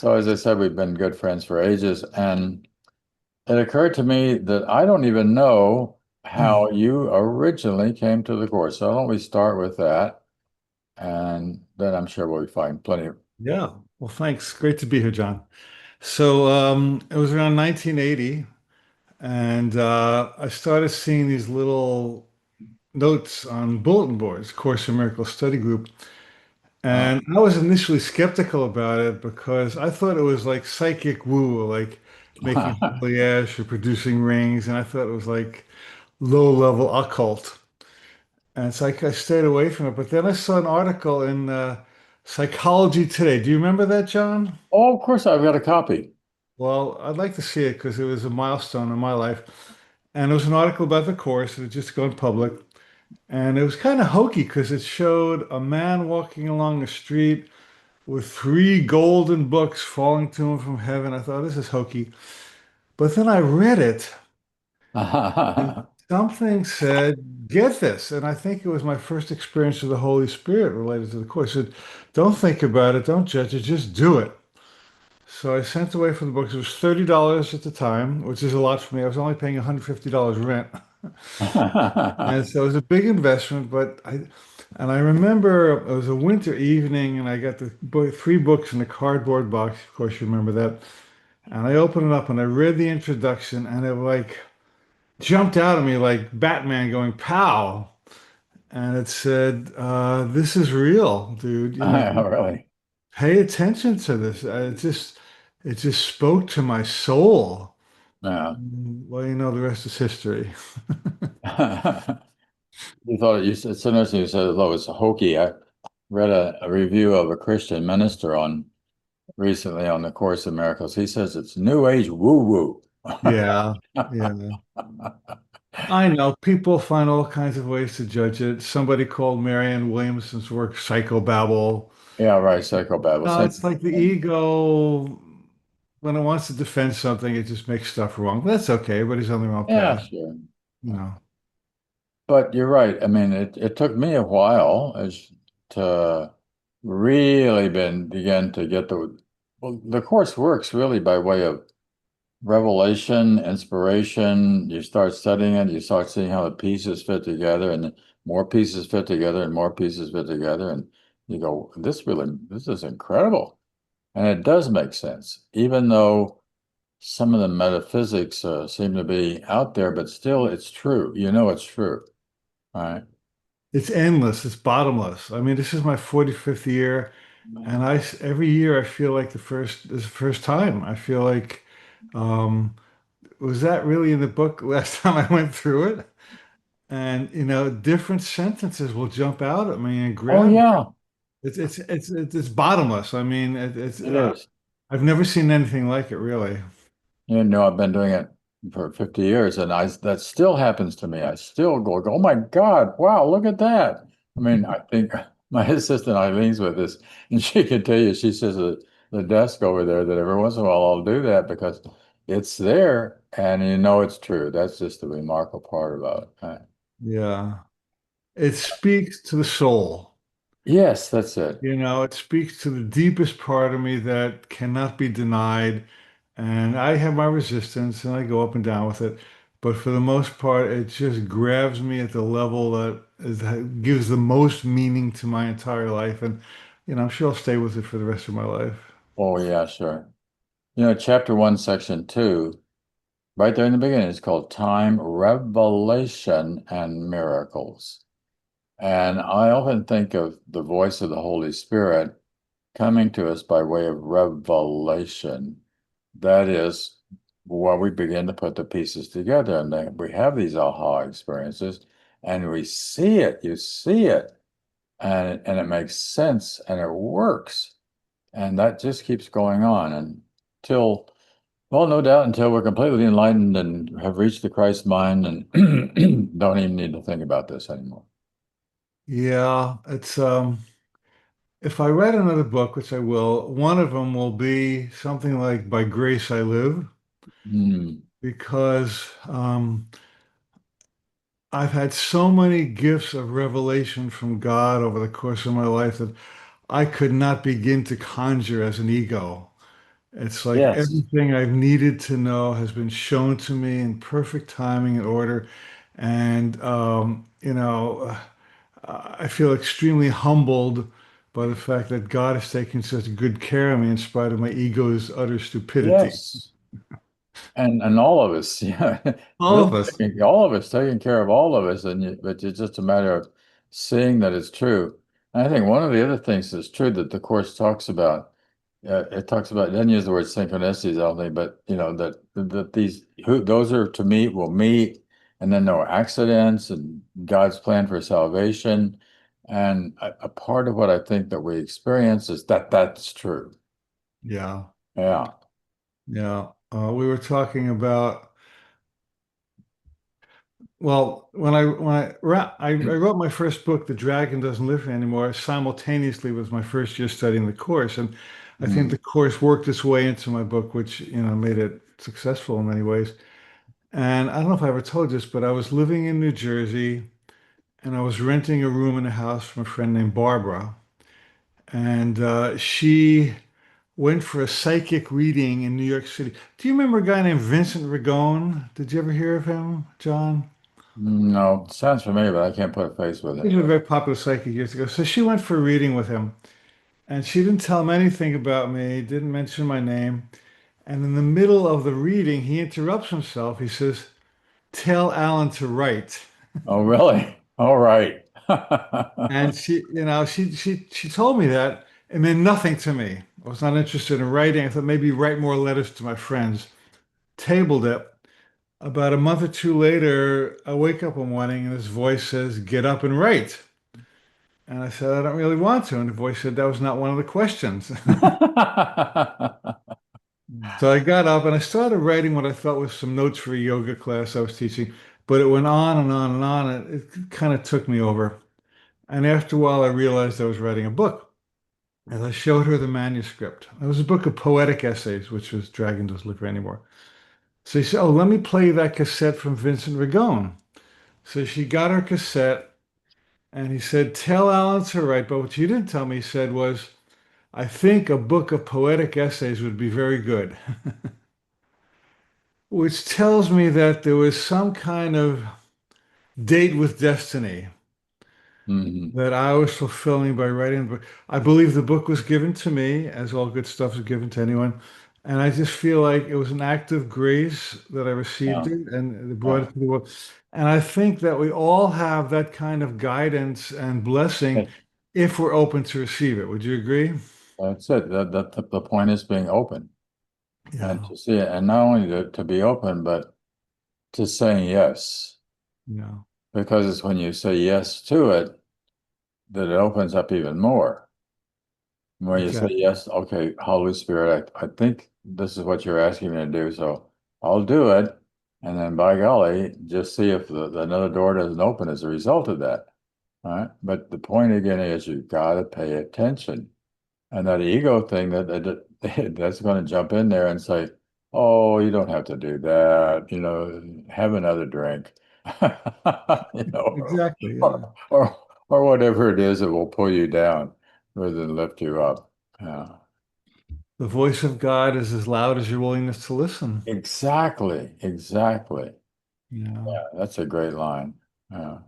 So as I said, we've been good friends for ages, and it occurred to me that I don't even know how you originally came to the course. So why don't we start with that, and then I'm sure we'll find plenty of. Yeah. Well, thanks. Great to be here, John. So it was around 1980, and I started seeing these little notes on bulletin boards, Course in Miracles Study Group. Uh, And I was initially skeptical about it because I thought it was like psychic woo, like making holy ash or producing rings. And I thought it was like low-level occult. And so I stayed away from it. But then I saw an article in Psychology Today. Do you remember that, John? oh, of course, I've got a copy. Well, I'd like to see it because it was a milestone in my life. And it was an article about the course that had just gone public. And it was kind of hokey because it showed a man walking along the street with three golden books falling to him from heaven. I thought, this is hokey. But then I read it and something said, get this. And I think it was my first experience of the Holy Spirit related to the course. It said, don't think about it, don't judge it, just do it. So I sent away for the books. It was $30 at the time, which is a lot for me. I was only paying $150 rent. And so it was a big investment, and I remember it was a winter evening and I got the book, three books in a cardboard box. Of course, you remember that. And I opened it up and I read the introduction and it like jumped out at me like Batman going pow. And it said, this is real, dude. Really? Pay attention to this. It just spoke to my soul. Yeah. Well, the rest is history. You thought you said, it's interesting you said, oh, it's hokey. I read a review of a Christian minister on recently on the Course in Miracles. He says it's New Age woo-woo. Yeah, yeah. I know people find all kinds of ways to judge it. Somebody called Marianne Williamson's work psychobabble. Yeah, right. Psychobabble. No, Same. it's like the ego, when it wants to defend something, it just makes stuff wrong. But that's okay. Everybody's on their own Yeah, path, sure. you know. But you're right. I mean, it took me a while as to really begin to get well, the course works really by way of revelation, inspiration. You start studying it, you start seeing how the pieces fit together, and more pieces fit together, and more pieces fit together, and you go, this is incredible. And it does make sense, even though some of the metaphysics seem to be out there, but still it's true. You know it's true, right? It's endless. It's bottomless. I mean, this is my 45th year, and every year I feel like this is the first time. I feel like, um, was that really in the book last time I went through it? And different sentences will jump out at me and Oh grab me. yeah, It's bottomless. I mean, it is. I've never seen anything like it, really. You know, I've been doing it for 50 years, and I that still happens to me. I still go, oh my God, wow, look at that. I mean, I think my assistant Eileen's with us, and she can tell you, she says the desk over there that every once in a while I'll do that because it's there and you know it's true. That's just the remarkable part about it. Yeah. It speaks to the soul. Yes, that's it. It speaks to the deepest part of me that cannot be denied. And I have my resistance and I go up and down with it. But for the most part, it just grabs me at the level that gives the most meaning to my entire life. And, I'm sure I'll stay with it for the rest of my life. Oh yeah, sure. You know, chapter one, section two, right there in the beginning, is called Time, Revelation, and Miracles. And I often think of the voice of the Holy Spirit coming to us by way of revelation. That is when we begin to put the pieces together and then we have these aha experiences and we see it, you see it, and it makes sense and it works. And that just keeps going on until, well, no doubt until we're completely enlightened and have reached the Christ mind and don't even need to think about this anymore. Yeah, if I read another book, which I will, one of them will be something like By Grace I Live, Hmm. because I've had so many gifts of revelation from God over the course of my life that I could not begin to conjure as an ego. It's like Yes. everything I've needed to know has been shown to me in perfect timing and order. And, I feel extremely humbled by the fact that God has taken such good care of me in spite of my ego's utter stupidity. Yes. And all of us, yeah, All really, of us. all of us taking care of all of us, but it's just a matter of seeing that it's true. And I think one of the other things that's true that the course talks about, it talks about, it doesn't use the word synchronicities, I don't think, but that these who those are to meet will meet, and then there are accidents and God's plan for salvation. And a part of what I think that we experience is that that's true. Yeah. Yeah. Yeah. We were talking about, well, I wrote my first book, The Dragon Doesn't Live Here Anymore, simultaneously with my first year studying the course. And I think Mm. the course worked its way into my book, which, made it successful in many ways. And I don't know if I ever told you this, but I was living in New Jersey and I was renting a room in a house from a friend named Barbara. And she went for a psychic reading in New York City. Do you remember a guy named Vincent Ragone? Did you ever hear of him, John? No, sounds familiar, but I can't put a face with He it. was a very popular psychic years ago. So she went for a reading with him, and she didn't tell him anything about me, didn't mention my name. And in the middle of the reading, he interrupts himself. He says, "Tell Alan to write." Oh, really? All right. And she told me that it meant nothing to me. I was not interested in writing. I thought maybe write more letters to my friends. Tabled it. About a month or two later, I wake up one morning and his voice says, "Get up and write." And I said, "I don't really want to." And the voice said, "That was not one of the questions." So I got up and I started writing what I thought was some notes for a yoga class I was teaching, but it went on and on and on. And it kind of took me over. And after a while, I realized I was writing a book. And I showed her the manuscript. It was a book of poetic essays, which was Dragon Doesn't Live Here Anymore. So she said, "Oh, let me play you that cassette from Vincent Ragone." So she got her cassette and he said, "Tell Alan to write." But what you didn't tell me, he said, was, "I think a book of poetic essays would be very good." Which tells me that there was some kind of date with destiny Mhm. that I was fulfilling by writing the book. I believe the book was given to me, as all good stuff is given to anyone. And I just feel like it was an act of grace that I received Yeah, it and it brought yeah. it to the world. And I think that we all have that kind of guidance and blessing It- if we're open to receive it. Would you agree? That's it. The point is being open and Yeah. to see it, and not only to be open, but to saying yes, Yeah. because it's when you say yes to it that it opens up even more. When you say Exactly. yes, okay, Holy Spirit, I think this is what you're asking me to do, so I'll do it. And then by golly, just see if another door doesn't open as a result of that. All right. But the point again is you've got to pay attention. And that ego thing that's going to jump in there and say, "Oh, you don't have to do that. Have another drink." Exactly. Yeah. Or whatever it is that will pull you down rather than lift you up. Yeah. The voice of God is as loud as your willingness to listen. Exactly. Exactly. Yeah. Yeah, that's a great line. Yeah.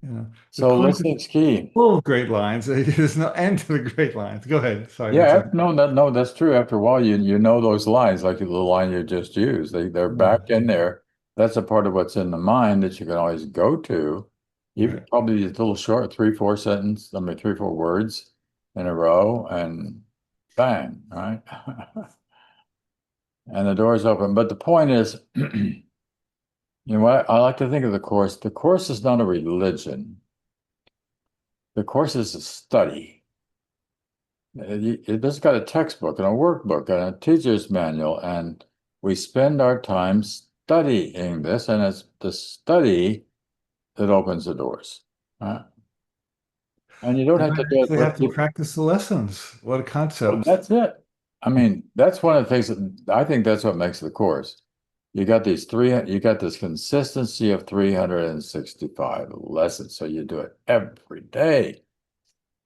Yeah. The So course is listening's key. full of great lines. There's no end to the great lines. Go ahead. Sorry to Yeah, interrupt. no, that's true. After a while, you know those lines, like the line you just used. They're Yeah. back in there. That's a part of what's in the mind that you can always go to. Even Right. probably these little short 3, 4 words in a row, and bang, right? And the door's open. But the point is, what I like to think of the course. The course is not a religion. The course is a study. It's got a textbook and a workbook and a teacher's manual, and we spend our time studying this, and it's the study that opens the doors. And you don't And have I to do it actually with have to people. practice the lessons. What a Well, concept. that's it. I mean, that's one of the things that I think that's what makes the course. You got this consistency of 365 lessons. So you do it every day.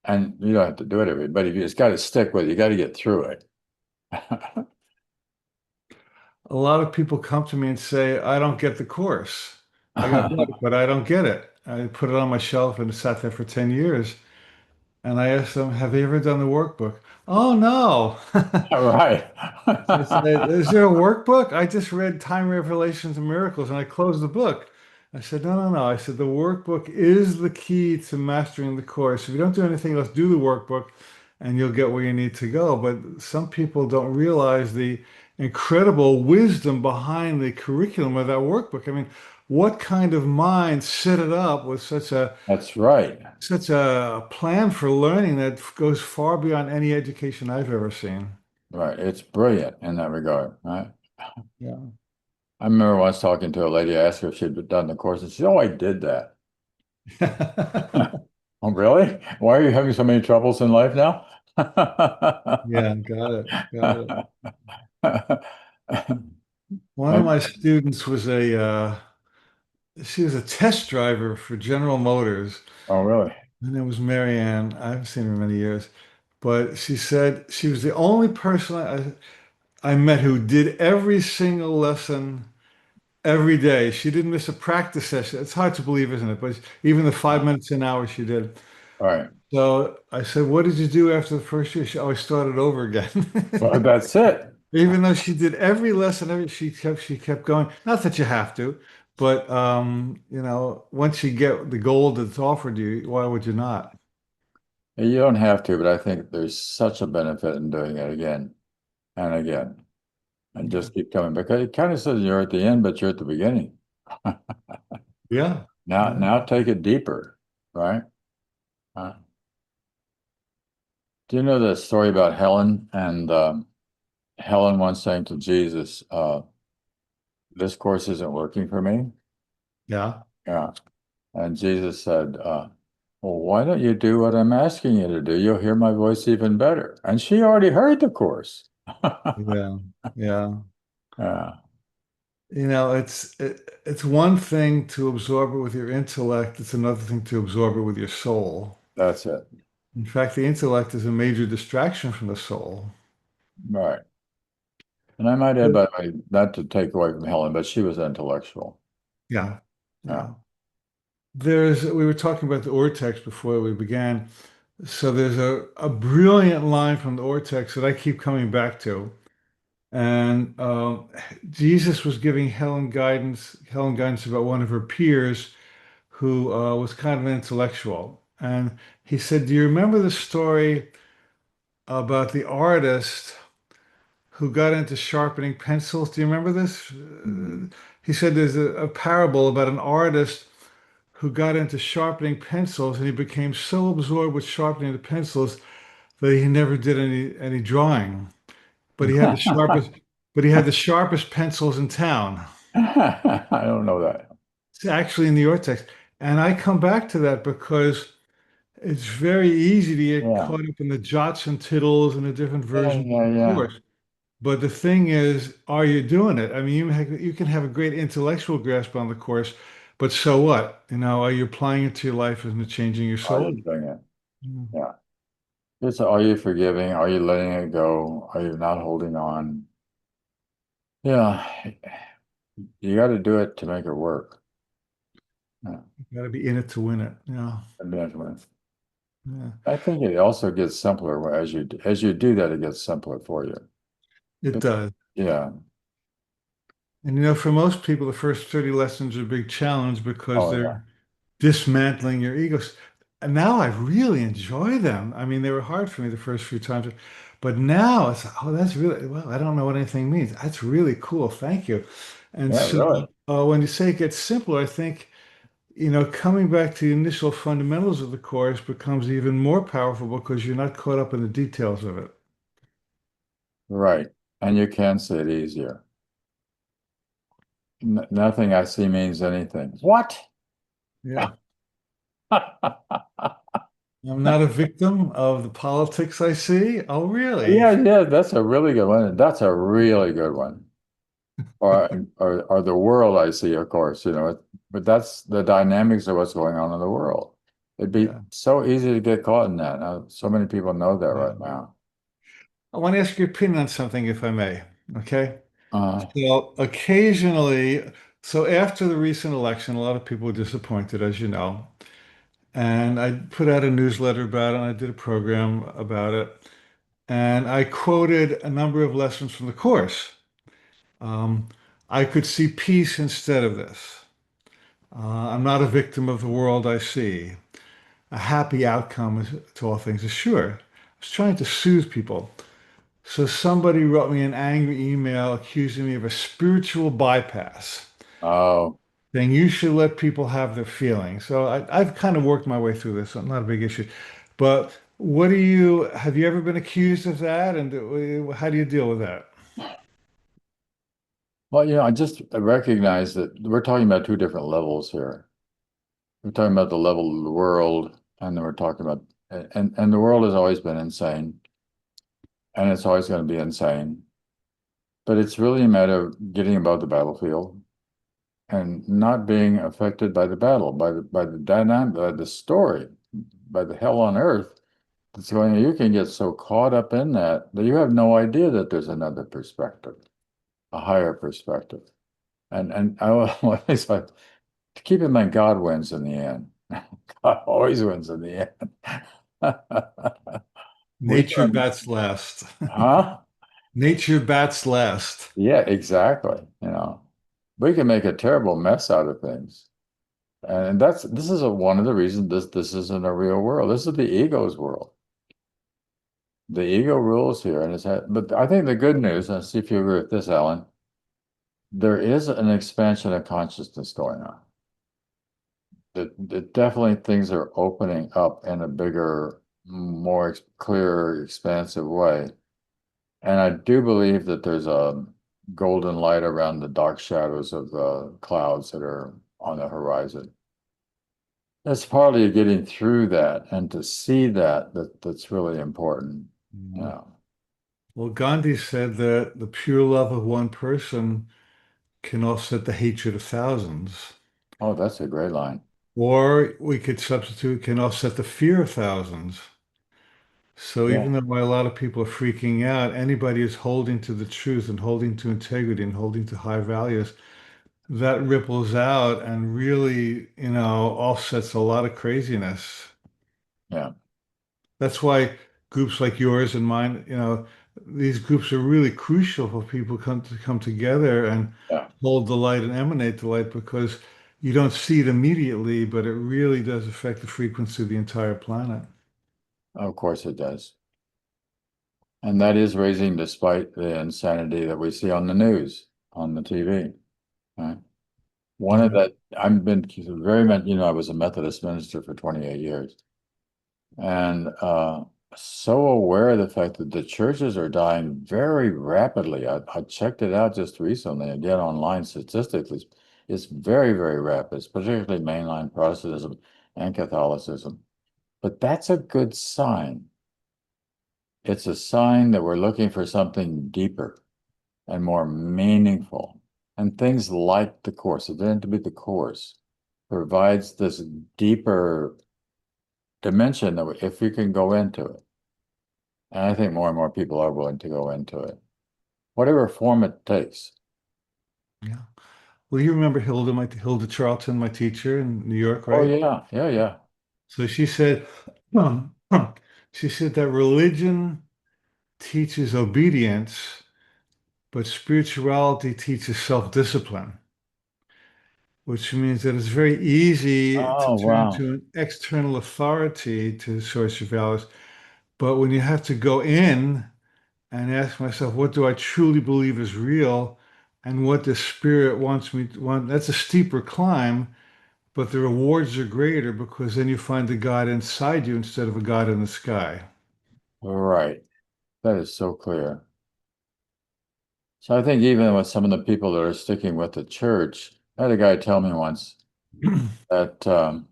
And you don't have to do it every, but you just got to stick with it. You got to get through it. A lot of people come to me and say, I don't get the course. I got it, but I don't get it. I put it on my shelf and it sat there for 10 years. And I asked them, have you ever done the workbook? Oh, no. Right. I said, is there a workbook? I just read Time, Revelations, and Miracles, and I closed the book. I said, no, no, no. I said, the workbook is the key to mastering the course. If you don't do anything else, do the workbook, and you'll get where you need to go. But some people don't realize the incredible wisdom behind the curriculum of that workbook. I mean, what kind of mind set it up with That's right. such a plan for learning that goes far beyond any education I've ever seen? Right. It's brilliant in that regard, right? Yeah. I remember once talking to a lady, I asked her if she'd done the course, and she said, "Oh, I did that." Oh, really? Why are you having so many troubles in life now? Yeah, got it. Got it. One of my students was she was a test driver for General Motors. Oh, really? Her name was Marianne. I haven't seen her in many years, but she said she was the only person I met who did every single lesson every day. She didn't miss a practice session. It's hard to believe, isn't it? But even the 5 minutes an hour she did. All right. So I said, "What did you do after the first year?" She always started over again. Well, that's it. Even though she did every lesson, she kept going. Not that you have to, but once you get the gold that's offered you, why would you not? You don't have to, but I think there's such a benefit in doing it again and again and Yeah. just keep coming because it kind of says you're at the end, but you're at the beginning. Yeah. Yeah. Now take it deeper, right? Uh, do you know the story about Helen and Helen once saying to Jesus, "This course isn't working for me"? Yeah. Yeah. And Jesus said, "Well, why don't you do what I'm asking you to do? You'll hear my voice even better." And she already heard the course. Yeah. Yeah. Yeah, It's one thing to absorb it with your intellect. It's another thing to absorb it with your soul. that's it. In fact, the intellect is a major distraction from the soul. Right. And I might add, by the way, not to take away from Helen, but she was intellectual. Yeah. Yeah. Yeah. We were talking about the Ur text before we began. So there's a brilliant line from the Ur text that I keep coming back to. And Jesus was giving Helen guidance about one of her peers who was kind of an intellectual. And he said, do you remember the story about the artist who got into sharpening pencils? Do you remember this? Mhm. He said there's a parable about an artist who got into sharpening pencils and he became so absorbed with sharpening the pencils that he never did any drawing. But he had the sharpest but he had the sharpest pencils in town. I don't know that. It's actually in the Ortex. And I come back to that because it's very easy to get Yeah. caught up in the jots and tittles and the different Yeah, versions of yeah, the yeah. course. But the thing is, are you doing it? I mean, you can have a great intellectual grasp on the course, but so what? Are you applying it to your life? Isn't it changing your Are soul? you doing it? Mm. Yeah. It's are you forgiving? Are you letting it go? Are you not holding on? Yeah. You got to do it to make it work. Yeah. You got to be in it to win it. Yeah. And then Yeah. I think it also gets simpler as you do that, it gets simpler for you. It does. Yeah. And for most people, the first 30 lessons are a big challenge because Oh, yeah. they're dismantling your egos. And now I really enjoy them. I mean, they were hard for me the first few times, but now it's, oh, that's really, well, I don't know what anything means. That's really cool. Thank you. And Yeah, so really. when you say it gets simpler, I think, coming back to the initial fundamentals of the course becomes even more powerful because you're not caught up in the details of it. Right. And you can say it easier. N Nothing I see means anything. What? Yeah. I'm not a victim of the politics I see. Oh, really? Yeah, yeah, that's a really good one. That's a really good one. Or the world I see, of course, but that's the dynamics of what's going on in the world. It'd be Yeah. so easy to get caught in that. So many people know that Yeah. right now. I want to ask your opinion on something, if I may. Okay. Uh, So occasionally, so after the recent election, a lot of people were disappointed, as you know. And I put out a newsletter about it, and I did a program about it. And I quoted a number of lessons from the course. Um, I could see peace instead of this. I'm not a victim of the world I see. A happy outcome to all things is sure. I was trying to soothe people. So somebody wrote me an angry email accusing me of a spiritual bypass, oh, saying you should let people have their feelings. So I've kind of worked my way through this, so not a big issue. But have you ever been accused of that? And how do you deal with that? well, I just recognize that we're talking about two different levels here. We're talking about the level of the world, and then we're talking about, and the world has always been insane, and it's always going to be insane. But it's really a matter of getting above the battlefield and not being affected by the battle, by the dynamic, by the story, by the hell on earth that's going on. You can get so caught up in that that you have no idea that there's another perspective, a higher perspective. And I always like to keep in mind God wins in the end. God always wins in the end. We Nature can, bats last. huh? Nature bats last. Yeah, exactly. We can make a terrible mess out of things. And this is one of the reasons this isn't a real world. This is the ego's world. The ego rules here, but I think the good news, and see if you agree with this, Alan, there is an expansion of consciousness going on. That definitely things are opening up in a bigger, more clear, expansive way. And I do believe that there's a golden light around the dark shadows of the clouds that are on the horizon. That's partly getting through that and to see that's really important. Mhm. Yeah. Well, Gandhi said that the pure love of one person can offset the hatred of thousands. Oh, that's a great line. Or we could substitute can offset the fear of thousands. So Yeah. even though a lot of people are freaking out, anybody who's holding to the truth and holding to integrity and holding to high values, that ripples out and really, offsets a lot of craziness. Yeah. That's why groups like yours and mine, these groups are really crucial for people come together and Yeah. hold the light and emanate the light because you don't see it immediately, but it really does affect the frequency of the entire planet. Of course it does. And that is raising despite the insanity that we see on the news, on the TV. Right? One of Yeah. that, I've been very much, I was a Methodist minister for 28 years and so aware of the fact that the churches are dying very rapidly. I checked it out just recently, again, online statistically. It's very, very rapid, particularly mainline Protestantism and Catholicism. But that's a good sign. It's a sign that we're looking for something deeper and more meaningful. And things like the Course, it didn't to be the Course, provides this deeper dimension that if we can go into it. And I think more and more people are willing to go into it, whatever form it takes. Yeah. Well, you remember Hilda Charlton, my teacher in New York, Oh right? yeah, yeah, yeah, So she said, um, she said that religion teaches obedience, but spirituality teaches self-discipline, which means that it's very easy to oh turn wow. to an external authority to source your values. But when you have to go in and ask myself, what do I truly believe is real? And what the spirit wants me to want, that's a steeper climb, but the rewards are greater because then you find the God inside you instead of a God in the sky. Right, that is so clear. So I think even with some of the people that are sticking with the church, I had a guy tell me once that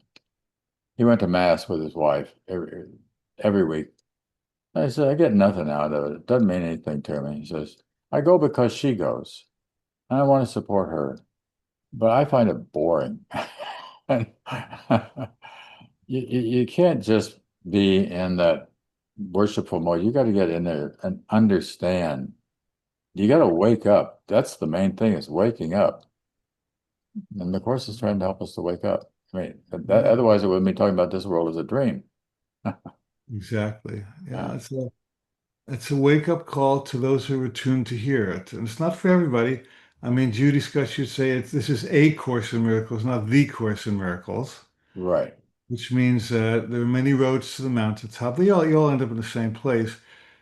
he went to mass with his wife every week. I said, I get nothing out of it. It doesn't mean anything to me. He says, I go because she goes, and I want to support her, but I find it boring. And you can't just be in that worshipful mode, you got to get in there and understand. You got to wake up. That's the main thing is waking up. And the Course is trying to help us to wake up. I mean, otherwise it wouldn't be talking about this world as a dream. Exactly. Yeah, Yeah, it's a wake-up call to those who are attuned to hear it. And it's not for everybody. I mean, Judy Scott should say this is a Course in Miracles, not the Course in Miracles, right. which means that there are many roads to the mountaintop. You all end up in the same place.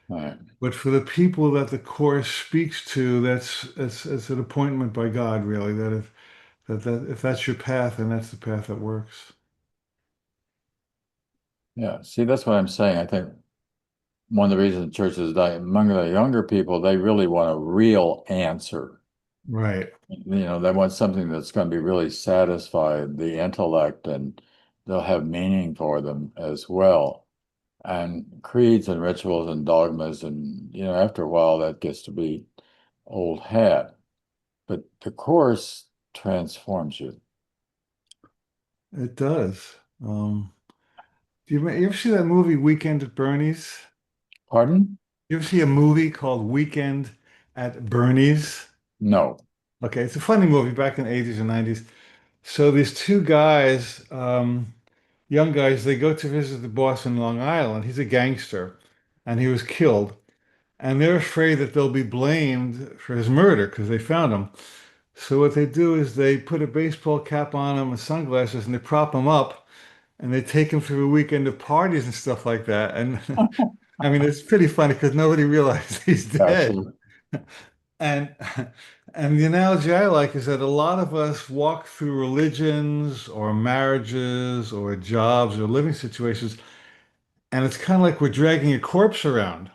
Right. But for the people that the Course speaks to, it's an appointment by God, really, that if that's your path, then that's the path that works. Yeah. See, that's what I'm saying. I think one of the reasons the church is dying among the younger people, they really want a real answer. Right. They want something that's going to be really satisfy the intellect and they'll have meaning for them as well. And creeds and rituals and dogmas, and after a while that gets to be old hat. But the Course transforms you. It does. You ever see that movie Weekend at Bernie's? Pardon? You ever see a movie called Weekend at Bernie's? No. Okay, it's a funny movie back in the 80s and 90s. So these two guys, young guys, they go to visit the boss in Long Island. He's a gangster and he was killed. And they're afraid that they'll be blamed for his murder because they found him. So what they do is they put a baseball cap on him and sunglasses and they prop him up and they take him through a weekend of parties and stuff like that. And I mean, it's pretty funny because nobody realized he's dead. Gotcha. And and the analogy I like is that a lot of us walk through religions or marriages or jobs or living situations, and it's kind of like we're dragging a corpse around.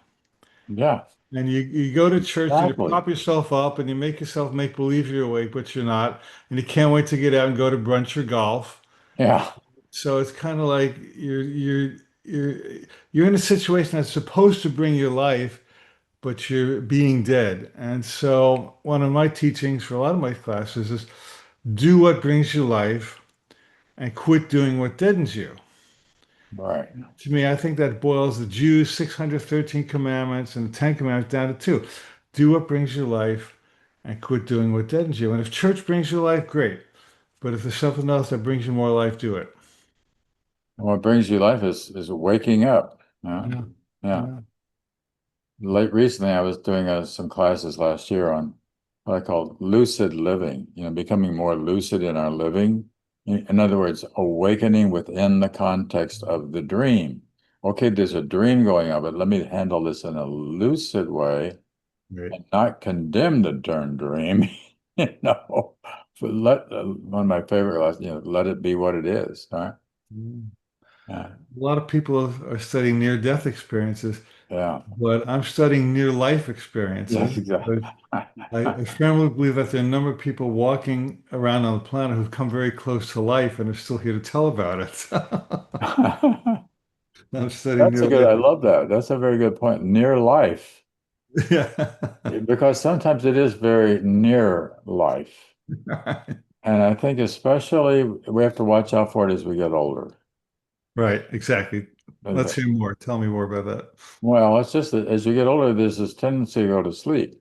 Yeah, And you go to church and you exactly. prop yourself up and you make yourself make believe you're awake, but you're not. And you can't wait to get out and go to brunch or golf. Yeah, So it's kind of like you're you're in a situation that's supposed to bring you life, but you're being dead. And so one of my teachings for a lot of my classes is do what brings you life and quit doing what deadens you. right. To me, I think that boils the Jews' 613 commandments and the Ten Commandments down to two. Do what brings you life and quit doing what deadens you. And if church brings you life, great. But if there's something else that brings you more life, do it. And what brings you life is waking up. Yeah, Yeah. yeah. Yeah. Late recently, I was doing some classes last year on what I call lucid living. Becoming more lucid in our living. In other words, awakening within the context of the dream. Okay, there's a dream going on, but let me handle this in a lucid way Great. and not condemn the darn dream. you know, one of my favorite lessons, let it be what it is. Right? Mm. Yeah, A lot of people are studying near-death experiences, yeah, but I'm studying near-life yes, experiences. exactly. I firmly believe that there are a number of people walking around on the planet who've come very close to life and are still here to tell about it. I'm studying That's a good. near-life. I love that. That's a very good point. Near life, Yeah. because sometimes it is very near life, and I think especially we have to watch out for it as we get older. Right, exactly. Let's Well, hear more. Tell me more about that. it's just that as you get older, there's this tendency to go to sleep.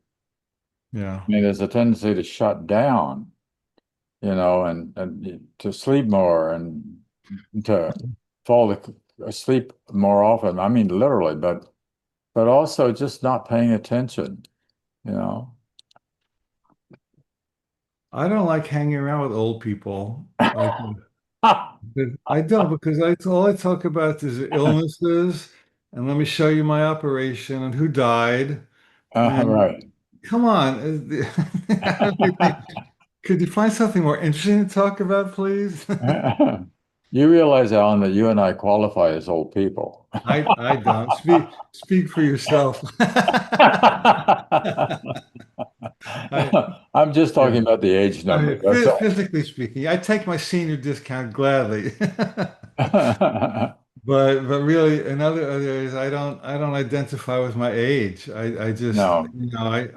Yeah. I mean, there's a tendency to shut down, and to sleep more and to fall asleep more often. I mean, literally, but also just not paying attention, you know. I don't like hanging around with old people. I don't because all I talk about is illnesses and let me show you my operation and who died. And Right. come on, I don't think- could you find something more interesting to talk about, please? You realize, Alan, that you and I qualify as old people. I don't. Speak for yourself. I I'm just yeah. talking about the age I number. mean, That's all. physically speaking, I take my senior discount gladly. But really, in other areas, I don't identify with my age. I just No,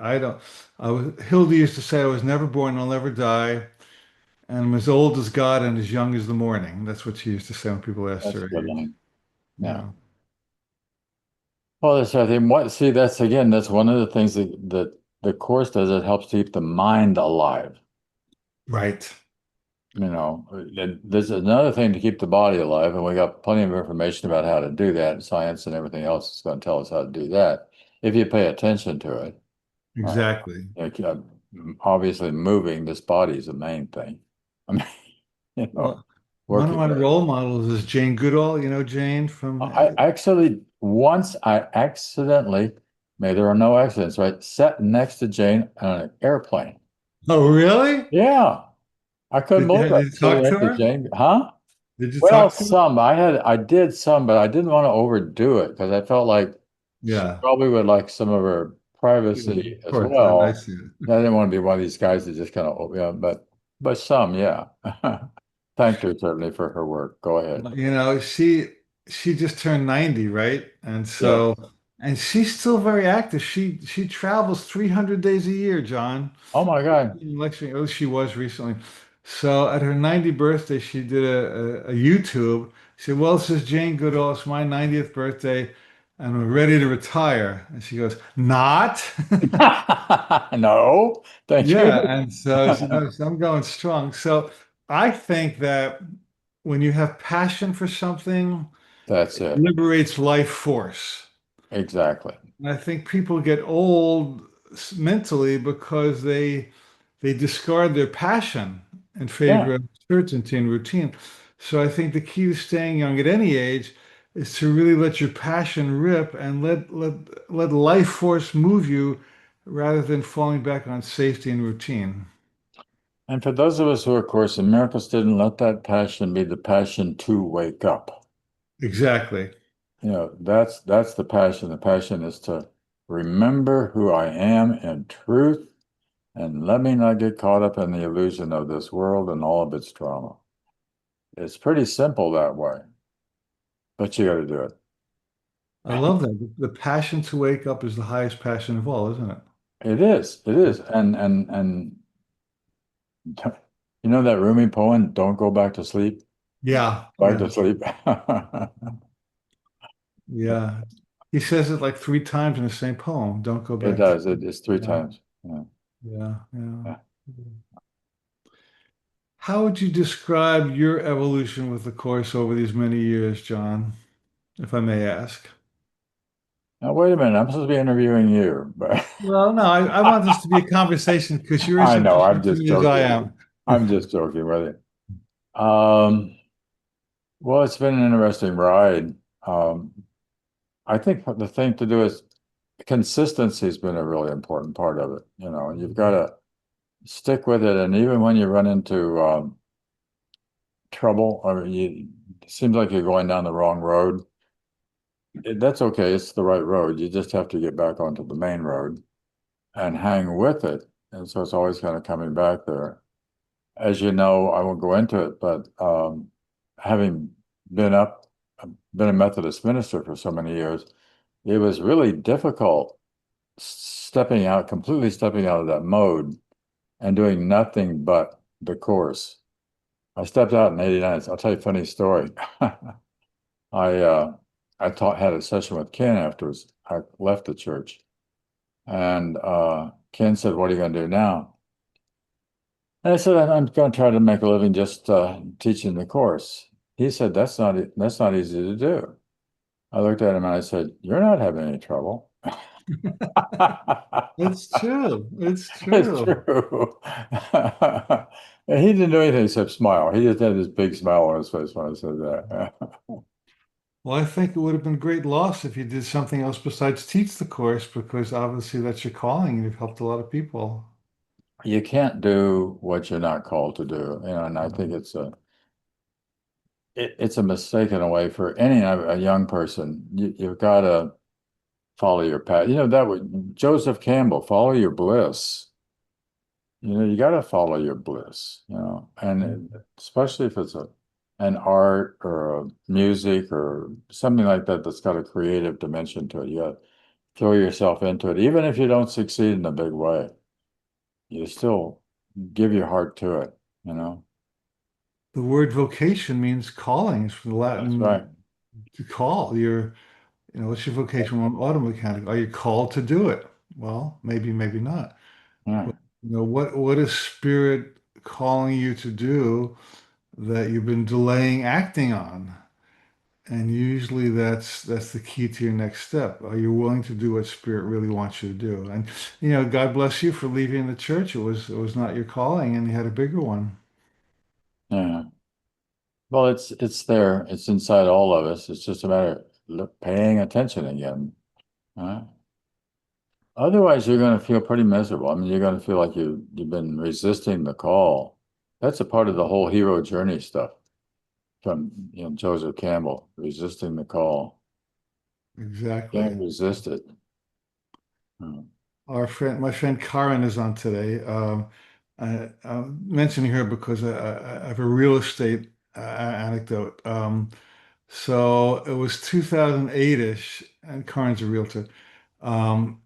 I don't. Hilda used to say I was never born, I'll never die, and I'm as old as God and as young as the morning. That's what she used to say when people asked that's her a good age. line. Yeah. Yeah. Well, that's I think what see that's again that's one of the things that the course does. It helps keep the mind alive. Right. You know, and there's another thing to keep the body alive, and we got plenty of information about how to do that. Science and everything else is going to tell us how to do that if you pay attention to it. Uh, Exactly. Obviously, moving this body is the main thing. I mean, Well, one of working. my role models is Jane Goodall. You know Jane from. I actually once I accidentally, may there are no accidents, right? Sat next to Jane on an airplane. Oh, really? Yeah, I couldn't believe Did it. you Sitting talk to next to her? Jane, huh? Did you Well, talk to her? some I did some, but I didn't want to overdo it because I felt like she Yeah. probably would like some of her Yeah, privacy of as course, I well. see it. I didn't want to be one of these guys that just kind of, yeah, but some, yeah. Thanked her certainly for her work. Go ahead. You know, she just turned 90, right? And Yeah. so and she's still very active. She travels 300 days a year, John. Oh my God. Lecturing. Oh, she was recently. So at her 90th birthday, she did a YouTube. She said, "Well, this is Jane Goodall. It's my 90th birthday, and I'm ready to retire." And she goes, "Not." No, thank you. Yeah, and so she knows I'm going strong. So I think that when you have passion for something, That's it it. liberates life force. Exactly. And I think people get old mentally because they discard their passion in Yeah. favor of certainty and routine. So I think the key to staying young at any age is to really let your passion rip and let life force move you rather than falling back on safety and routine. And for those of us who are Course in Miracles, didn't let that passion be the passion to wake up. Exactly. That's the passion. The passion is to remember who I am in truth and let me not get caught up in the illusion of this world and all of its drama. It's pretty simple that way, but you got to do it. I love that. The passion to wake up is the highest passion of all, isn't it? It is. It is. And you know that Rumi poem, Don't Go Back to Sleep? Yeah, Back yeah, to sleep. yeah. He says it like three times in the same poem. Don't go It back to. does. It's three Yeah, times. Yeah. yeah, yeah. Yeah. How would you describe your evolution with the course over these many years, John, if I may ask? Now, wait a minute. I'm supposed to be interviewing you, but Well, no, I want this to be a conversation because you're as I know. I'm interesting to just me as I joking. am. I'm just joking with you. Well, it's been an interesting ride. Um, I think the thing to do is consistency has been a really important part of it. You've got to stick with it, and even when you run into trouble or it seems like you're going down the wrong road, that's okay. It's the right road. You just have to get back onto the main road and hang with it. And so it's always kind of coming back there. As you know, I won't go into it, but having been up, been a Methodist minister for so many years, it was really difficult completely stepping out of that mode and doing nothing but the course. I stepped out in '89. I'll tell you a funny story. I uh, had a session with Ken afterwards. I left the church, and Ken said, "What are you going to do now?" And I said, "I'm going to try to make a living just teaching the course." He said, "That's not easy to do." I looked at him and I said, "You're not having any trouble." It's true. It's It's true. true. And he didn't do anything except smile. He just had this big smile on his face when I said that. Well, I think it would have been great loss if you did something else besides teach the course, because obviously that's your calling and you've helped a lot of people. You can't do what you're not called to do, and I think it's a mistake in a way for any a young person. You've got to follow your path. That would Joseph Campbell, follow your bliss. You got to follow your bliss, and especially if it's an art or a music or something like that that's got a creative dimension to it. You got to throw yourself into it, even if you don't succeed in a big way. You still give your heart to it. The word vocation means calling. It's from the That's right. Latin to call. what's your vocation? Well, I'm auto mechanic. Are you called to do it? Well, maybe, maybe not. Yeah. What is spirit calling you to do that you've been delaying acting on? And usually that's the key to your next step. Are you willing to do what spirit really wants you to do? And God bless you for leaving the church. It was not your calling, and you had a bigger one. Yeah. Well, it's there. It's inside all of us. It's just a matter of paying attention again. Huh? Otherwise, you're going to feel pretty miserable. I mean, you're going to feel like you've been resisting the call. That's a part of the whole hero journey stuff from Joseph Campbell, resisting the call. Exactly. Can't resist it. Hmm. My friend Karen is on today. I'm mentioning her because I have a real estate anecdote. So it was 2008-ish, and Karen's a realtor.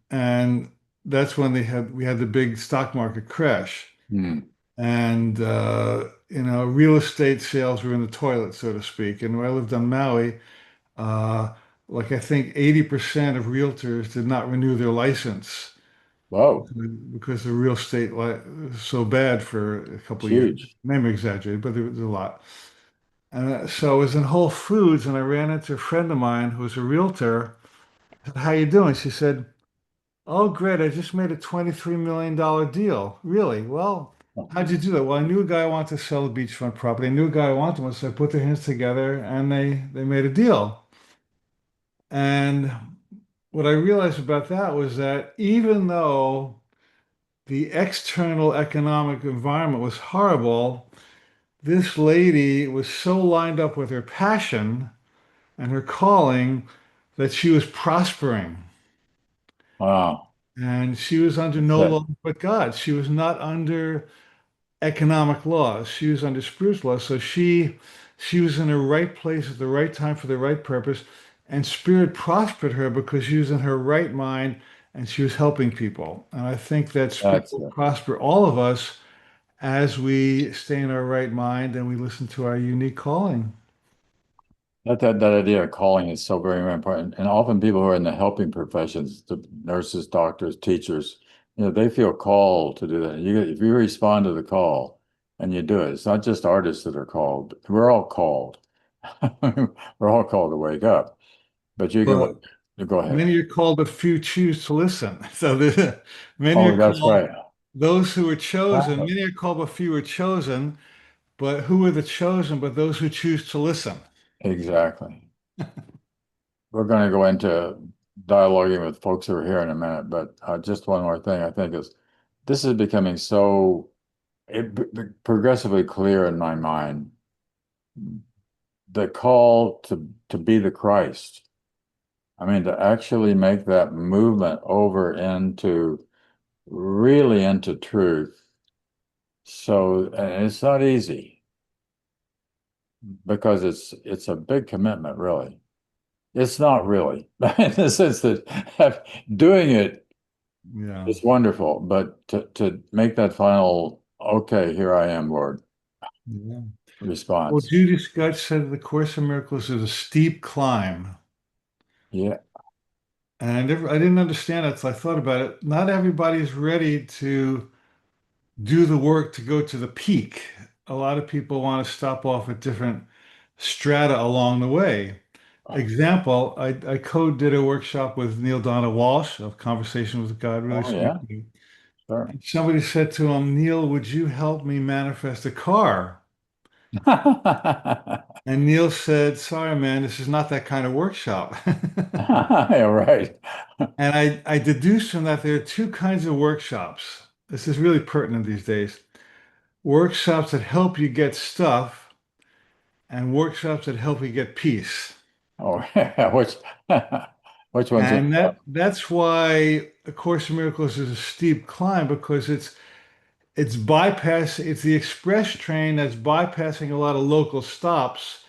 And that's when we had the big stock market crash. Hmm. And real estate sales were in the toilet, so to speak. And where I lived on Maui, uh, like I think 80% of realtors did not renew their license Whoa, because the real estate was so bad for a couple it's of years. huge. Maybe exaggerated, but there was a lot. And so I was in Whole Foods, and I ran into a friend of mine who was a realtor. I said, "How you doing?" She said, "Oh, great! I just made a $23 million deal." Really? Well, how'd you do that? Well, I knew a guy who wanted to sell a beachfront property. I knew a guy who wanted one, so I put their hands together, and they made a deal. And what I realized about that was that even though the external economic environment was horrible, this lady was so lined up with her passion and her calling that she was prospering. Wow. And she was under That's no it. law but God. She was not under economic laws. She was under spiritual laws. So she was in the right place at the right time for the right purpose. And spirit prospered her because she was in her right mind and she was helping people. And I think that spirit That's will it. prosper all of us as we stay in our right mind and we listen to our unique calling. That idea of calling is so very, very important. And often people who are in the helping professions, the nurses, doctors, teachers, they feel called to do that. If you respond to the call and you do it, it's not just artists that are called. We're all called. We're all called to wake up. But you can But go ahead. many are called, but few choose to listen. So many Oh, are that's called, right. those who are chosen. Exactly. Many are called, but few are chosen. But who are the chosen, but those who choose to listen? Exactly. We're going to go into dialoguing with folks who are here in a minute, but just one more thing I think is this is becoming so progressively clear in my mind. The call to be the Christ. I mean, to actually make that movement over into really into truth. So, and it's not easy because it's a big commitment, really. It's not really, in the sense that doing it Yeah. is wonderful, but to make that final, okay, here I am, Lord, Yeah. Well, response. Judy Scott said the Course in Miracles is a steep climb. Yeah. And I didn't understand it, so I thought about it. Not everybody's ready to do the work to go to the peak. A lot of people want to stop off at different strata along the way. Example, I co-did a workshop with Neil Donald Walsh of Conversation with God, really Oh, sweet yeah, dude. sure. And somebody said to him, Neil, would you help me manifest a car? And Neil said, sorry, man, this is not that kind of workshop. Yeah, right. And I deduced from that there are two kinds of workshops. This is really pertinent these days. Workshops that help you get stuff and workshops that help you get peace. Oh, yeah. Which one's it? And that's why A Course in Miracles is a steep climb because it's the express train that's bypassing a lot of local stops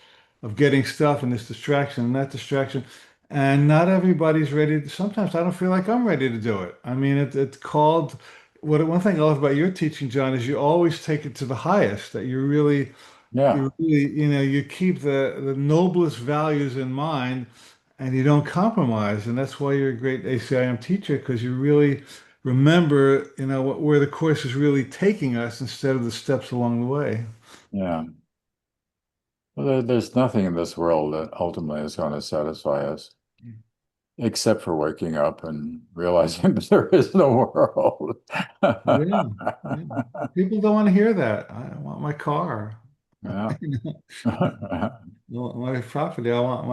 of getting stuff and this distraction and that distraction. And not everybody's ready sometimes I don't feel like I'm ready to do it. I mean, it's called one thing I love about your teaching, John, is you always take it to the highest, that Yeah, you really, you keep the noblest values in mind and you don't compromise. And that's why you're a great ACIM teacher, because you really remember, where the course is really taking us instead of the steps along the way. Yeah. Well, there's nothing in this world that ultimately is going to satisfy us, except for waking up and realizing that there is no world. Yeah. Yeah. People don't want to hear that. I want my car. Yeah. I want my property. I want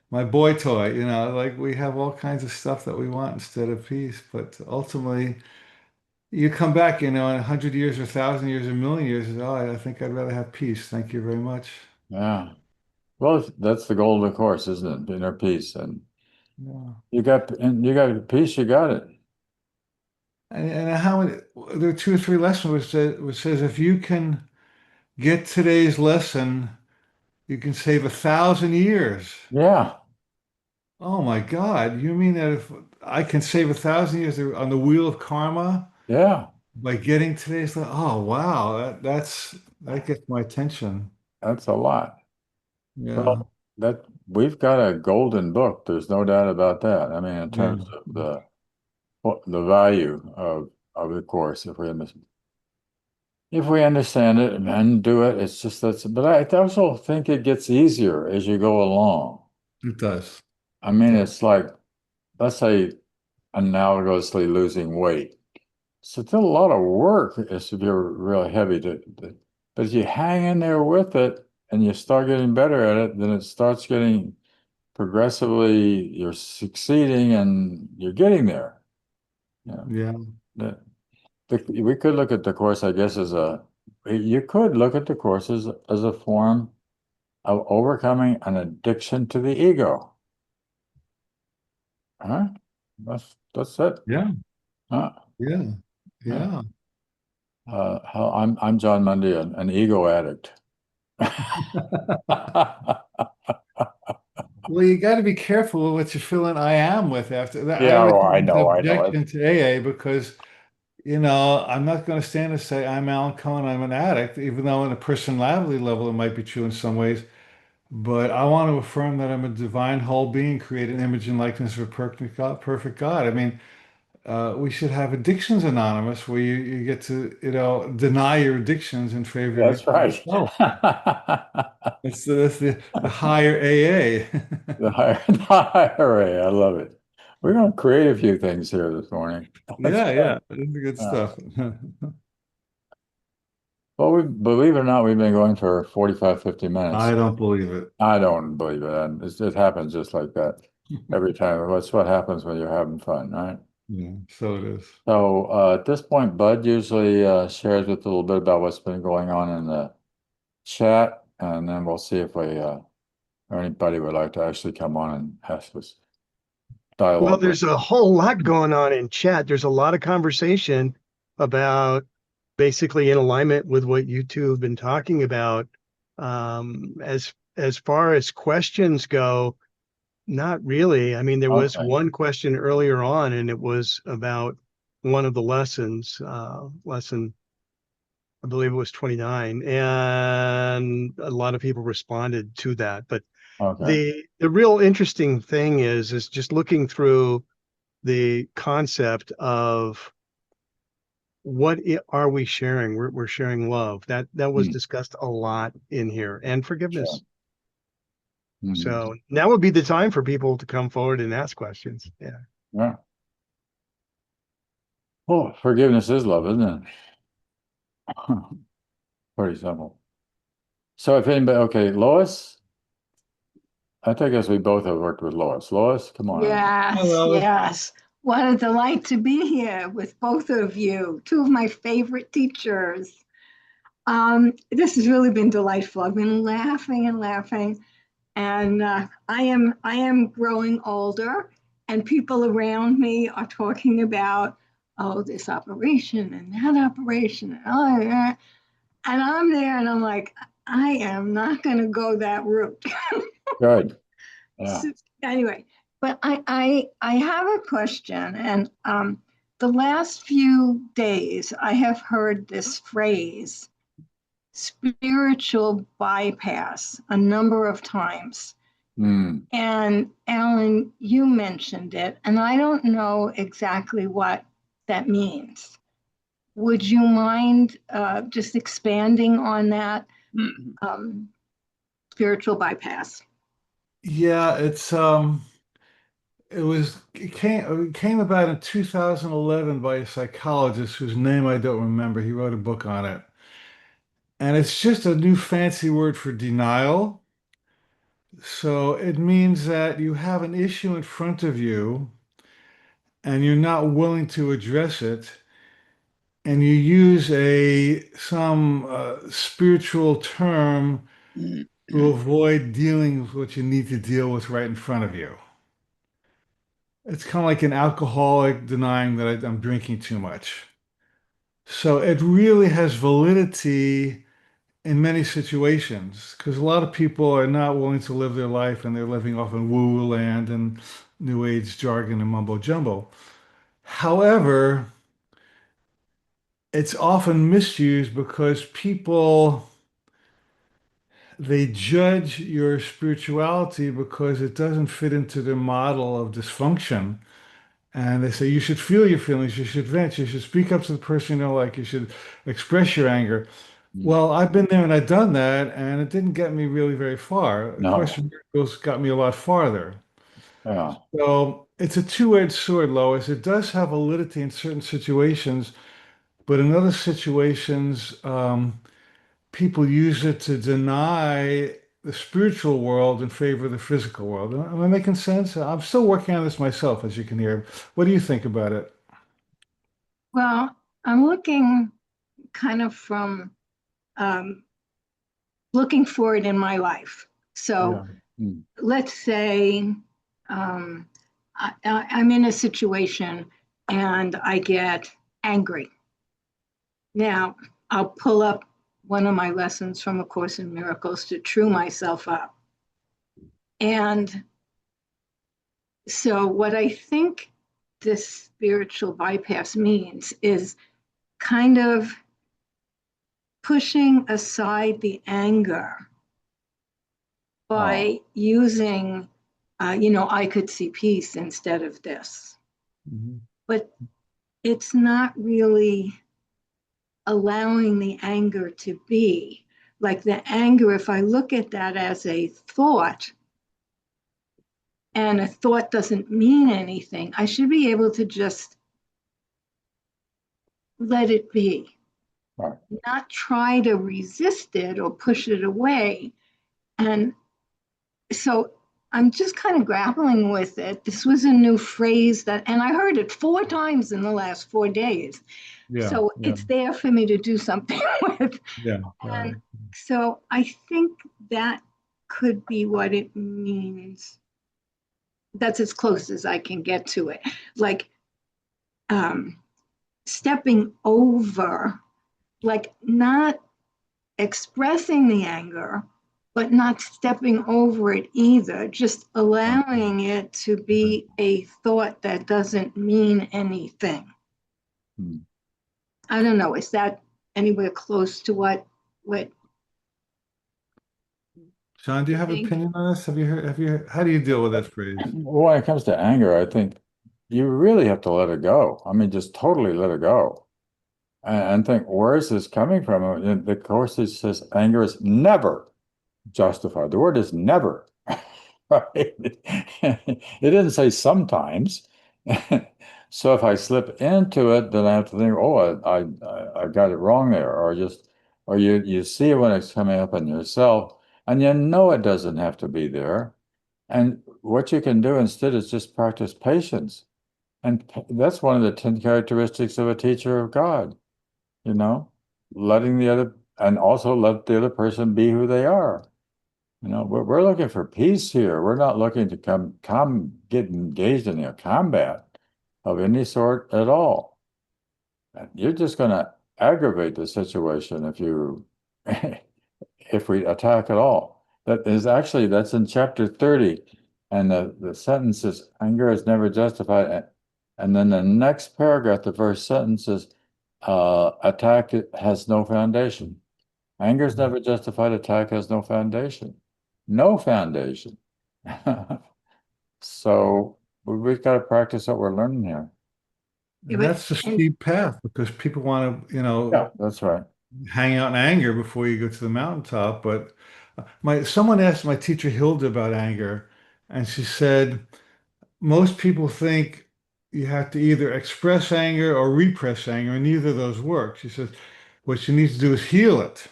my boy toy. Like we have all kinds of stuff that we want instead of peace. But ultimately, you come back, in 100 years or 1,000 years or a million years, oh, I think I'd rather have peace. Thank you very much. Yeah. Well, that's the goal of the course, isn't it? Inner peace. And Yeah. you got peace, you got it. And how many, there are two or three lessons which says if you can get today's lesson, you can save 1,000 years. Yeah. Oh my God. You mean that if I can save 1,000 years on the wheel of karma Yeah. by getting today's lesson? Oh wow, that gets my attention. That's a lot. Yeah. Well, that we've got a golden book. There's no doubt about that. I mean, in Yeah. terms of the value of the course, if we understand it and do it, it's just that's. But I also think it gets easier as you go along. It does. I It mean, does. it's like, let's say, analogously losing weight. It's still a lot of work if you're really heavy but if you hang in there with it and you start getting better at it, then it starts getting progressively, you're succeeding and you're getting there. Yeah. Yeah. The, we could look at the course, I guess, you could look at the course as a form of overcoming an addiction to the ego. Huh? That's it. Yeah. Huh? Yeah. Yeah. Yeah. I'm John Mundy, an ego addict. Well, you got to be careful with what you're filling I am with after that. I Yeah, always well, have I this know, I know. objection to AA because, I'm not going to stand and say I'm Alan Cohen, I'm an addict, even though on a personality level it might be true in some ways. But I want to affirm that I'm a divine whole being, created in image and likeness of a perfect God, perfect God. I mean, we should have Addictions Anonymous where you get to, deny your addictions in favor of That's right. yourself. That's the higher AA. The higher A, I love it. We're going to create a few things here this morning. That's Yeah, good. yeah, this is good Yeah. stuff. Well, believe it or not, we've been going for 45, 50 minutes. I don't believe it. I don't believe it. And it happens just like that every time. That's what happens when you're having fun, right? Yeah, so it is. So at this point, Bud usually shares with a little bit about what's been going on in the chat, and then we'll see if or anybody would like to actually come on and ask us Well, dialogue with. there's a whole lot going on in chat. There's a lot of conversation about basically in alignment with what you two have been talking about. As far as questions go, not really. I mean, there was Okay. one question earlier on, and it was about one of the lessons, lesson, I believe it was 29, and a lot of people responded to that. But Okay. the real interesting thing is just looking through the concept of are we sharing? We're sharing love. That was Hmm. discussed a lot in here, and Sure. forgiveness. Mhm. So now would be the time for people to come forward and ask questions. Yeah. Yeah. Well, forgiveness is love, isn't it? Pretty simple. So if anybody, okay, Lois, I think as we both have worked with Lois. Lois, come on. Yes, Hello. yes. What a delight to be here with both of you, two of my favorite teachers. This has really been delightful. I've been laughing and laughing, and I am growing older, and people around me are talking about, oh, this operation and that operation, and oh, yeah. And I'm there, and I'm like, I am not going to go that route. Good. Yeah. So, anyway, but I have a question, and the last few days I have heard this phrase, spiritual bypass, a number of times. Hmm. And Alan, you mentioned it, and I don't know exactly what that means. Would you mind just expanding on that um, spiritual bypass? Yeah, it came about in 2011 by a psychologist whose name I don't remember. He wrote a book on it. And it's just a new fancy word for denial. So it means that you have an issue in front of you and you're not willing to address it, and you use a some spiritual term to avoid dealing with what you need to deal with right in front of you. It's kind of like an alcoholic denying that I'm drinking too much. So it really has validity in many situations because a lot of people are not willing to live their life and they're living off in woo land and new age jargon and mumbo jumbo. However, it's often misused because people they judge your spirituality because it doesn't fit into their model of dysfunction. And they say you should feel your feelings, you should vent, you should speak up to the person you know, like you should express your anger. Well, I've been there and I've done that, and it didn't get me really very far. A Course No. in Miracles got me a lot farther. Yeah. So it's a two-edged sword, Lois. It does have validity in certain situations, but in other situations, people use it to deny the spiritual world in favor of the physical world. Am I making sense? I'm still working on this myself, as you can hear. What do you think about it? Well, I'm looking kind of from um, looking forward in my life. So Yeah. Hmm. let's say um, I'm in a situation and I get angry. Now, I'll pull up one of my lessons from A Course in Miracles to true myself up. And so, what I think this spiritual bypass means is kind of pushing aside the anger Oh. by using, I could see peace instead of this. Mhm. But it's not really allowing the anger to be. Like the anger, if I look at that as a thought, and a thought doesn't mean anything, I should be able to just let it be, Right. not try to resist it or push it away. And so I'm just kind of grappling with it. This was a new phrase and I heard it 4 times in the last 4 days. Yeah, So yeah, it's there for me to do something with. yeah. And so I think that could be what it means. That's as close as I can get to it. Like um, stepping over, like not expressing the anger, but not stepping over it either, just allowing it to be a thought that doesn't mean anything. Hmm. I don't know, is that anywhere close to what John, do you you have an think? opinion on this? How do you deal with that phrase? When it comes to anger, I think you really have to let it go. I mean, just totally let it go and think, where is this coming from? And the Course it says anger is never justified. The word is never. Right? It didn't say sometimes. So if I slip into it, then I have to think, oh, I got it wrong there, or you see it when it's coming up in yourself, and you know it doesn't have to be there. And what you can do instead is just practice patience. And that's one of the 10 characteristics of a teacher of God, you know, letting the other, and also let the other person be who they are. We're looking for peace here. We're not looking to get engaged in a combat of any sort at all. You're just going to aggravate the situation if we attack at all. That's in chapter 30. And the sentence is, anger is never justified. And then the next paragraph, the first sentence is, attack has no foundation. Anger is never justified. Attack has no foundation. No foundation. So we've got to practice what we're learning here. Yeah, And that's the steep path because people want to, Yeah, that's right. hang out in anger before you go to the mountaintop. But someone asked my teacher Hilda about anger, and she said most people think you have to either express anger or repress anger, and neither of those work. She says what you need to do is heal it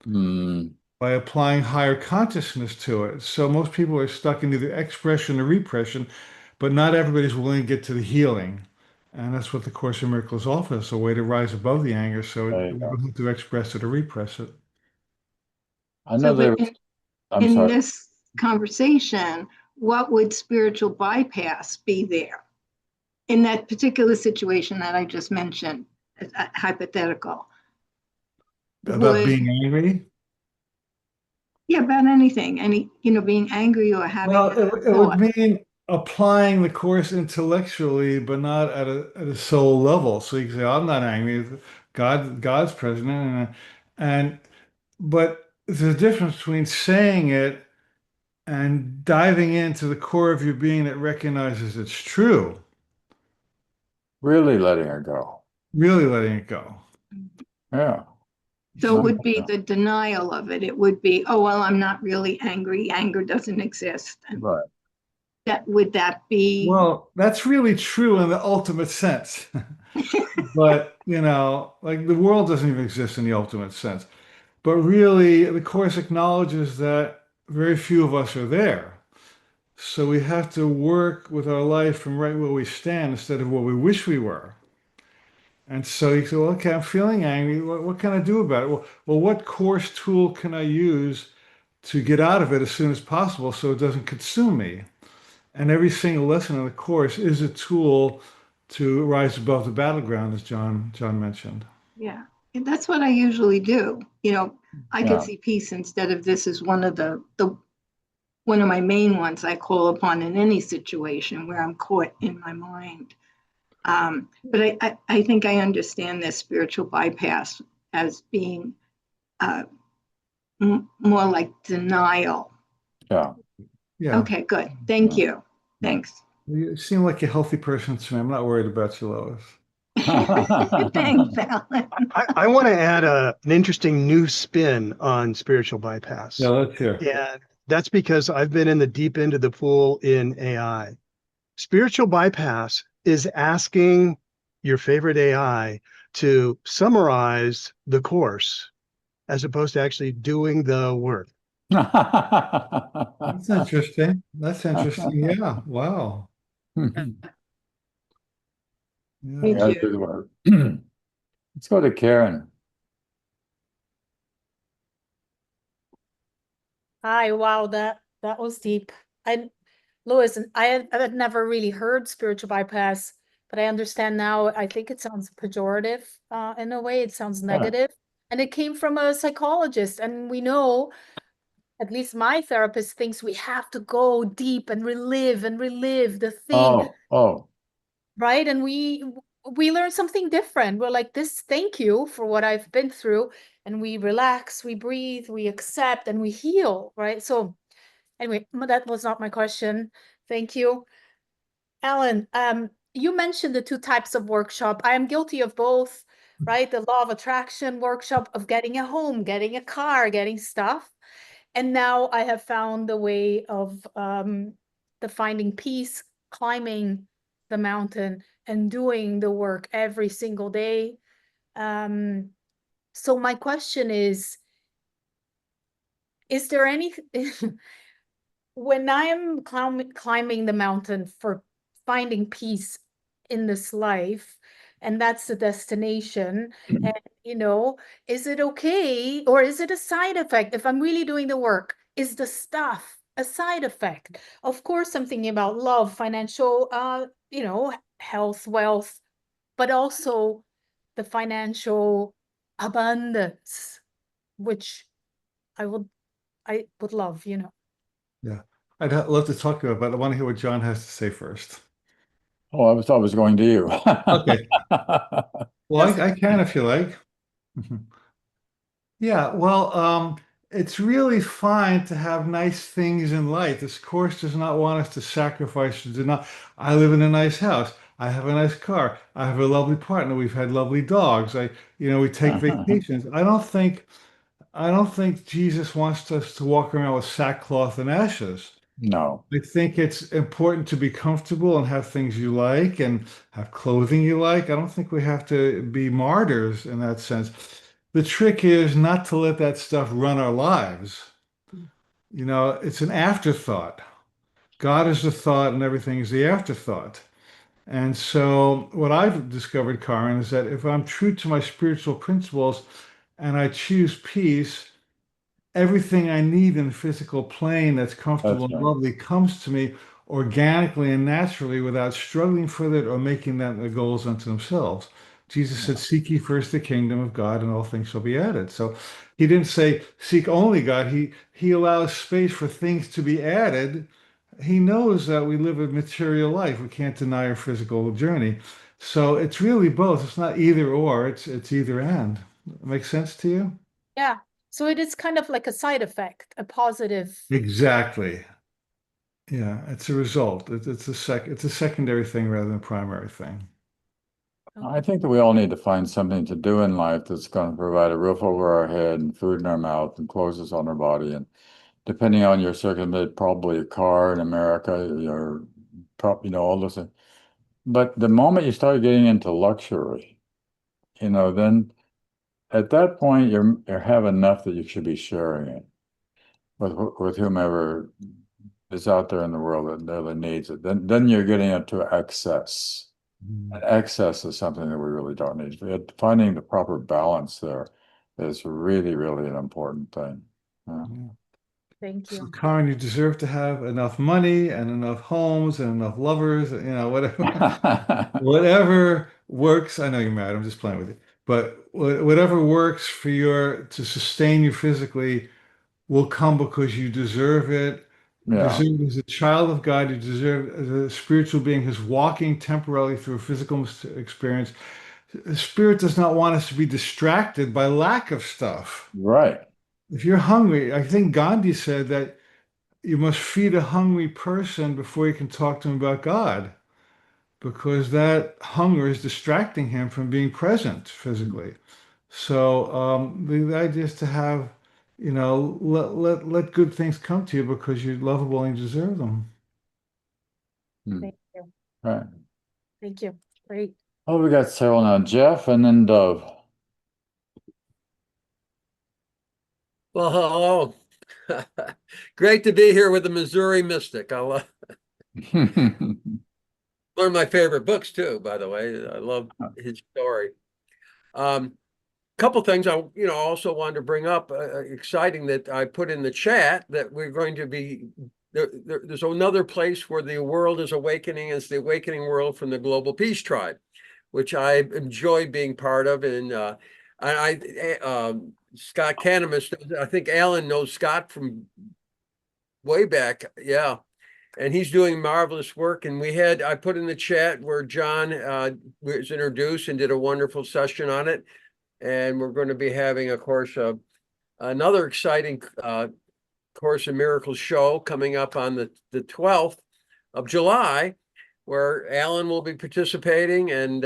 Mm, by applying higher consciousness to it. So most people are stuck in either expression or repression, but not everybody's willing to get to the healing. And that's what the Course in Miracles offers, a way to rise above the anger so there you we go. don't have to express it or repress it. I So, know there but was, I'm in sorry. this conversation, what would spiritual bypass be there in that particular situation that I just mentioned, hypothetical? About Would, being angry? yeah, about anything, being angry or having Well, a it would thought. mean applying the Course intellectually, but not at a soul level. So you can say, I'm not angry. God's present. And but there's a difference between saying it and diving into the core of your being that recognizes it's true, Really letting her go. really letting it go. Yeah. So it No, would be no. the denial of it. It would be, oh, well, I'm not really angry. Anger doesn't exist. And Right. that be, Well, that's really true in the ultimate sense. But, like the world doesn't even exist in the ultimate sense. But really, the Course acknowledges that very few of us are there. So we have to work with our life from right where we stand instead of where we wish we were. And so you say, well, okay, I'm feeling angry. What can I do about it? Well, what Course tool can I use to get out of it as soon as possible so it doesn't consume me? And every single lesson in the Course is a tool to rise above the battleground, as John mentioned. yeah. And that's what I usually do. I could Yeah. see peace instead of this is one of the one of my main ones I call upon in any situation where I'm caught in my mind. But I think I understand this spiritual bypass as being more like denial. Yeah. Yeah. Okay, good. Thank you. Thanks. You seem like a healthy person to me. I'm not worried about you, Lois. Thanks, Alan. I want to add an interesting new spin on spiritual Yeah, bypass. let's hear. And that's because I've been in the deep end of the pool in AI. Spiritual bypass is asking your favorite AI to summarize the course as opposed to actually doing the work. That's interesting. That's interesting. Yeah. Wow. Thank Yeah. Gotta do you. the work. Let's go to Karen. Hi, wow, that was deep. I, Louis, I had never really heard spiritual bypass, but I understand now. I think it sounds pejorative, in a way. It sounds Yeah. negative, and it came from a psychologist. And we know, at least my therapist thinks we have to go deep and relive the thing, Oh, right? And we learn something different. We're like, this, thank you for what I've been through, and we relax, we breathe, we accept, and we heal, right? So anyway, that was not my question. Thank you. Alan, you mentioned the two types of workshop. I am guilty of both, right? The law of attraction workshop of getting a home, getting a car, getting stuff. And now I have found the way of the finding peace, climbing the mountain and doing the work every single day. So my question is there any when I'm climbing the mountain for finding peace in this life, and that's the destination, and and is it okay or is it a side effect? If I'm really doing the work, is the stuff a side effect? Of course, I'm thinking about love, financial, health, wealth, but also the financial abundance, which I would love. Yeah. I'd love to talk about it, but I want to hear what John has to say first. oh, I thought it was going to you. Okay. Well, I can if you like. Yeah. Well, it's really fine to have nice things in life. This course does not want us to sacrifice, to not. I live in a nice house. I have a nice car. I have a lovely partner. We've had lovely dogs. We take vacations. I don't think Jesus wants us to walk around with sackcloth and ashes. No, I think it's important to be comfortable and have things you like and have clothing you like. I don't think we have to be martyrs in that sense. The trick is not to let that stuff run our lives. It's an afterthought. God is the thought and everything is the afterthought. And so, what I've discovered, Karen, is that if I'm true to my spiritual principles and I choose peace, everything I need in the physical plane that's comfortable that's and right. lovely comes to me organically and naturally without struggling for it or making that the goals unto themselves. Jesus said, seek ye first the kingdom of God and all things shall be added. So he didn't say seek only God. He allows space for things to be added. He knows that we live a material life. We can't deny our physical journey. So it's really both. It's not either or, it's either and. Make sense to you? Yeah. So it is kind of like a side effect, a positive. Exactly. Yeah, it's a result. It's a secondary thing rather than a primary thing. I think that we all need to find something to do in life that's going to provide a roof over our head and food in our mouth and clothes on our body. And depending on your circumstance, probably a car in America, or all those things. But the moment you start getting into luxury, then at that point you have enough that you should be sharing it with whomever is out there in the world that really needs it. Then you're getting into excess. And excess is something that we really don't need. Finding the proper balance there is really, really an important thing. Yeah. Yeah. Thank So, you. Karen, you deserve to have enough money and enough homes and enough lovers, whatever works. I know you're mad, I'm just playing with you. But whatever works for to sustain you physically will come because you deserve it. You Yeah, deserve it as a child of God. You deserve it as a spiritual being who's walking temporarily through a physical experience. The spirit does not want us to be distracted by lack of stuff. right. If you're hungry, I think Gandhi said that you must feed a hungry person before you can talk to him about God, because that hunger is distracting him from being present physically. So the idea is to have, let good things come to you because you're lovable and you deserve them. Hmm. Thank you. Right. Thank you. Great. Oh, we got several now. Jeff and then Dove. Well, hello. Great to be here with the Missouri Mystic. I'll one of my favorite books too, by the way. I love his story. Couple things I also wanted to bring up. Exciting that I put in the chat that we're going to be there's another place where the world is awakening. It's the Awakening World from the Global Peace Tribe, which I enjoy being part of. And Scott Canamus, I think Alan knows Scott from way back. Yeah. And he's doing marvelous work. And I put in the chat where John was introduced and did a wonderful session on it. And we're going to be having, of course, another exciting Course in Miracles show coming up on the 12th of July, where Alan will be participating and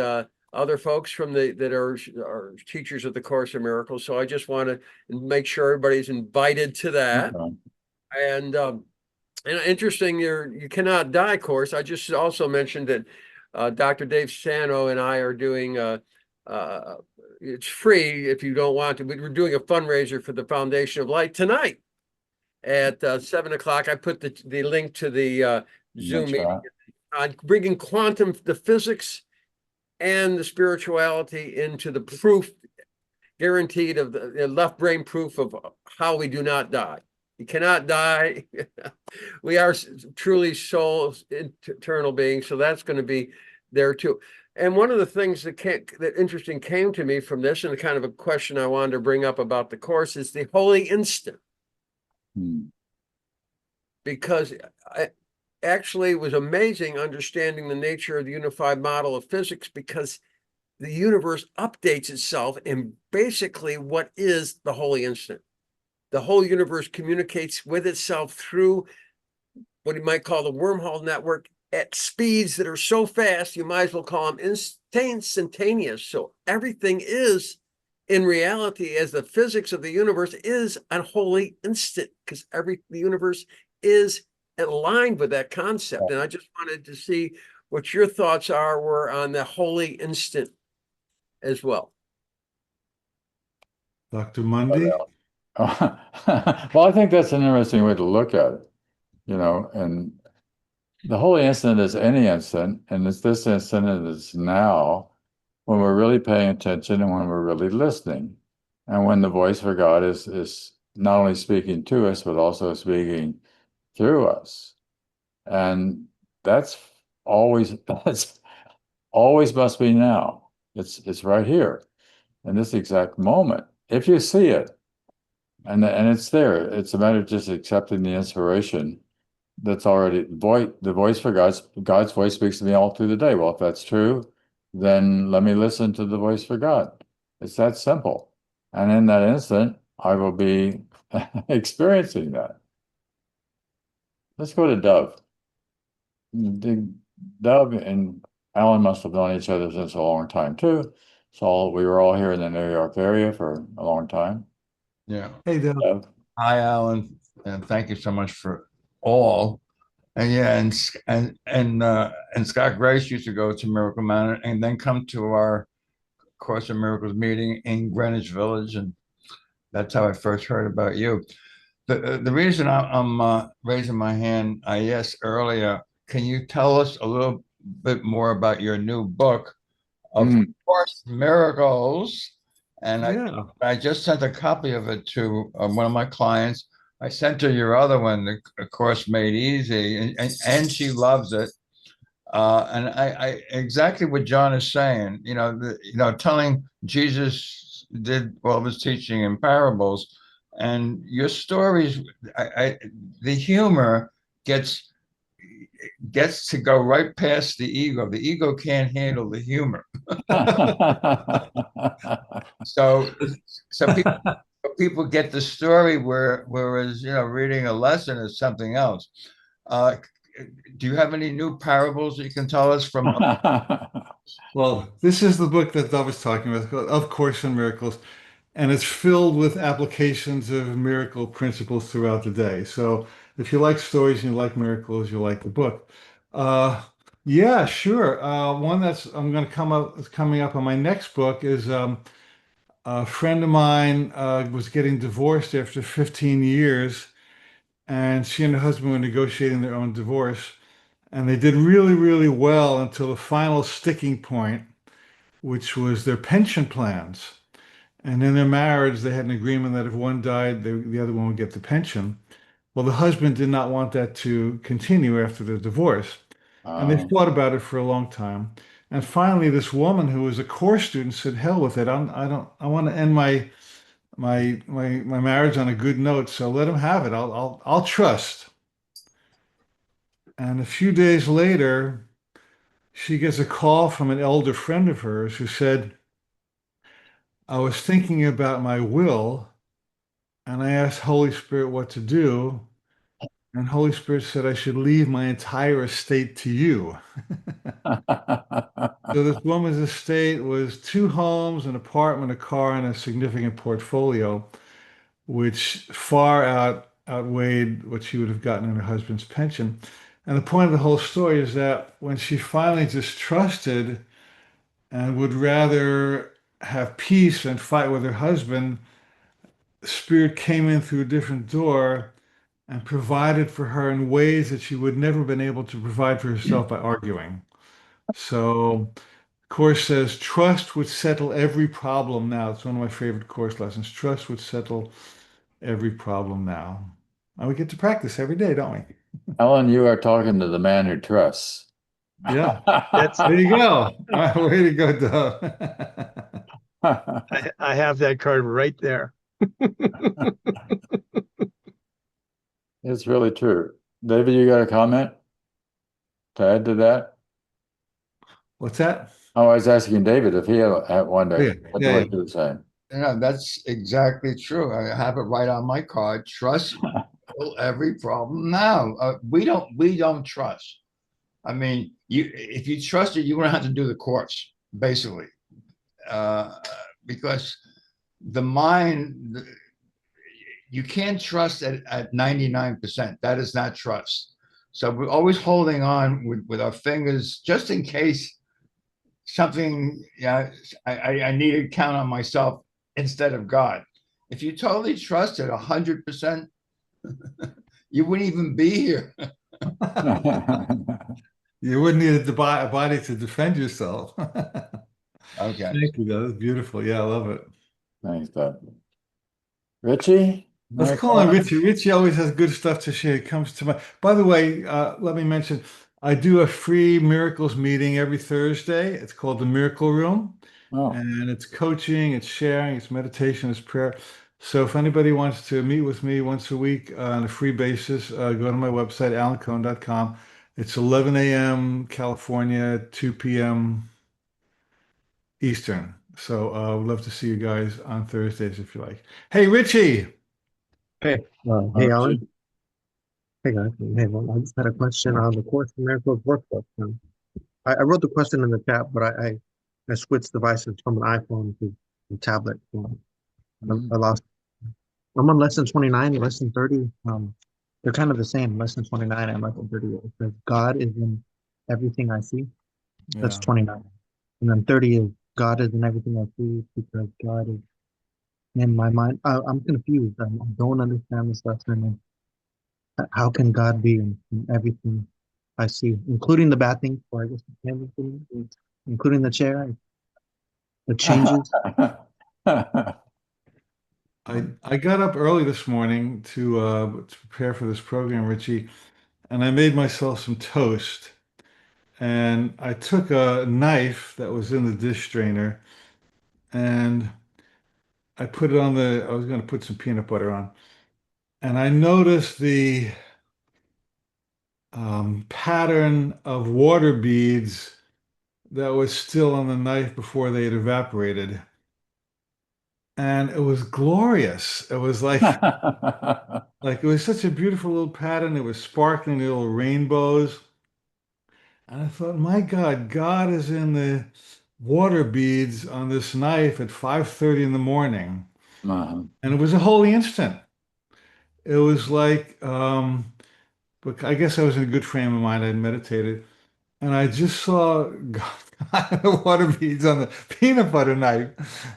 other folks from that are teachers of the Course in Miracles. So I just want to make sure everybody's invited to that. Okay. And interesting, you cannot die course. I just also mentioned that Dr. Dave Sano and I are doing it's free if you don't want to. We're doing a fundraiser for the Foundation of Light tonight at 7 o'clock. I put the link to the Zoom meeting on bringing the physics and the spirituality into the proof guaranteed of the left brain proof of how we do not die. You cannot die. We are truly souls, eternal beings. So that's going to be there too. And one of the things that interesting came to me from this, and kind of a question I wanted to bring up about the course, is the holy instant. Because it was amazing understanding the nature of the unified model of physics, because the universe updates itself in basically what is the holy instant. the whole universe communicates with itself through what you might call the wormhole network at speeds that are so fast, you might as well call them instantaneous. So everything is, in reality, as the physics of the universe is a wholly instant, because the universe is aligned with that concept. And I just wanted to see what your thoughts were on the wholly instant as well. Dr. Mundy? Well, I think that's an interesting way to look at it, and the holy instant is any instant, and it's this instant and it's now when we're really paying attention and when we're really listening. And when the voice for God is not only speaking to us, but also speaking through us. And that's always must be now. It's right here in this exact moment. If you see it, and it's there, it's a matter of just accepting the inspiration that's already the voice for God's voice speaks to me all through the day. Well, if that's true, then let me listen to the voice for God. It's that simple. And in that instant, I will be experiencing that. Let's go to Dove. Dove and Alan must have known each other since a long time too. So we were all here in the New York area for a long time. Yeah. Hey, Dave. Dove. Hi, Alan, and thank you so much for all. And yeah, and Scott Grace used to go to Miracle Manor and then come to our Course in Miracles meeting in Greenwich Village, and that's how I first heard about you. The reason I'm raising my hand, I asked earlier, can you tell us a little bit more about your new book, Of Course Miracles? And Yeah. I just sent a copy of it to one of my clients. I sent her your other one, the Course Made Easy, and she loves it. And I exactly what John is saying, telling Jesus did all of his teaching in parables, and your stories, the humor gets to go right past the ego. The ego can't handle the humor. So people get the story whereas reading a lesson is something else. Do you have any new parables that you can tell us from? Well, this is the book that Dov was talking about, called Of Course in Miracles, and it's filled with applications of miracle principles throughout the day. So if you like stories and you like miracles, you'll like the book. Yeah, sure. One that's coming up on my next book is a friend of mine was getting divorced after 15 years, and she and her husband were negotiating their own divorce. And they did really, really well until the final sticking point, which was their pension plans. And in their marriage, they had an agreement that if one died, the other one would get the pension. Well, the husband did not want that to continue after the divorce. And they thought about it for a long time. And finally, this woman who was a course student said, "Hell with it. I want to end my marriage on a good note. So let him have it. I'll trust." And a few days later, she gets a call from an elder friend of hers who said, "I was thinking about my will, and I asked Holy Spirit what to do. And Holy Spirit said I should leave my entire estate to you." So this woman's estate was 2 homes, an apartment, a car, and a significant portfolio, which far outweighed what she would have gotten in her husband's pension. And the point of the whole story is that when she finally just trusted and would rather have peace and fight with her husband, Spirit came in through a different door and provided for her in ways that she would never have been able to provide for herself by arguing. So, Course says, trust would settle every problem now. It's one of my favorite Course lessons. Trust would settle every problem now. And we get to practice every day, don't we? Alan, you are talking to the man who trusts. Yeah. There you go. Way to go, Doug. I have that card right there. It's really true. David, you got a comment to add to that? What's that? Oh, I was asking David if he had one Yeah, day. What yeah. you were saying? That's exactly true. I have it right on my card. Trust every problem now. We don't trust. I mean, if you trust it, you're gonna have to do the course, basically, uh, because the mind, you can't trust at 99%. That is not trust. So we're always holding on with our fingers just in case something. Yeah, I need to count on myself instead of God. If you totally trusted 100%, you wouldn't even be here. You wouldn't need a body to defend yourself. Okay. Thank you. That was beautiful. Yeah, I love it. Thanks, Doug. Richie? Let's call on Richie. Richie always has good stuff to share. It comes to my. By the way, let me mention, I do a free miracles meeting every Thursday. It's called the Miracle Room, Oh, and it's coaching, it's sharing, it's meditation, it's prayer. So if anybody wants to meet with me once a week on a free basis, go to my website, alancohen.com. It's 11 a.m. California, 2 p.m. Eastern. So I would love to see you guys on Thursdays if you like. Hey, Richie. Hey, hey, Alan. Hey, guys. Hey, well, I just had a question on the Course in Miracles workbook. I wrote the question in the chat, but I switched devices from an iPhone to a tablet. So I lost. I'm on lesson 29, lesson 30. They're kind of the same, lesson 29 and lesson 30. It says, God is in everything I see. That's Yeah. 29. And then 30 is, God is in everything I see because God is in my mind. I'm confused. I don't understand this lesson. How can God be in everything I see, including the bad things, or I guess including the chair, the changes? I got up early this morning to prepare for this program, Richie, and I made myself some toast. And I took a knife that was in the dish strainer and I put it on I was going to put some peanut butter on. And I noticed the pattern of water beads that was still on the knife before they had evaporated. And it was glorious. It was like it was such a beautiful little pattern. It was sparkling little rainbows. And I thought, my God, God is in the water beads on this knife at 5:30 in the morning. Uh-huh. And it was a holy instant. It was like, but I guess I was in a good frame of mind. I had meditated. And I just saw God, the water beads on the peanut butter knife.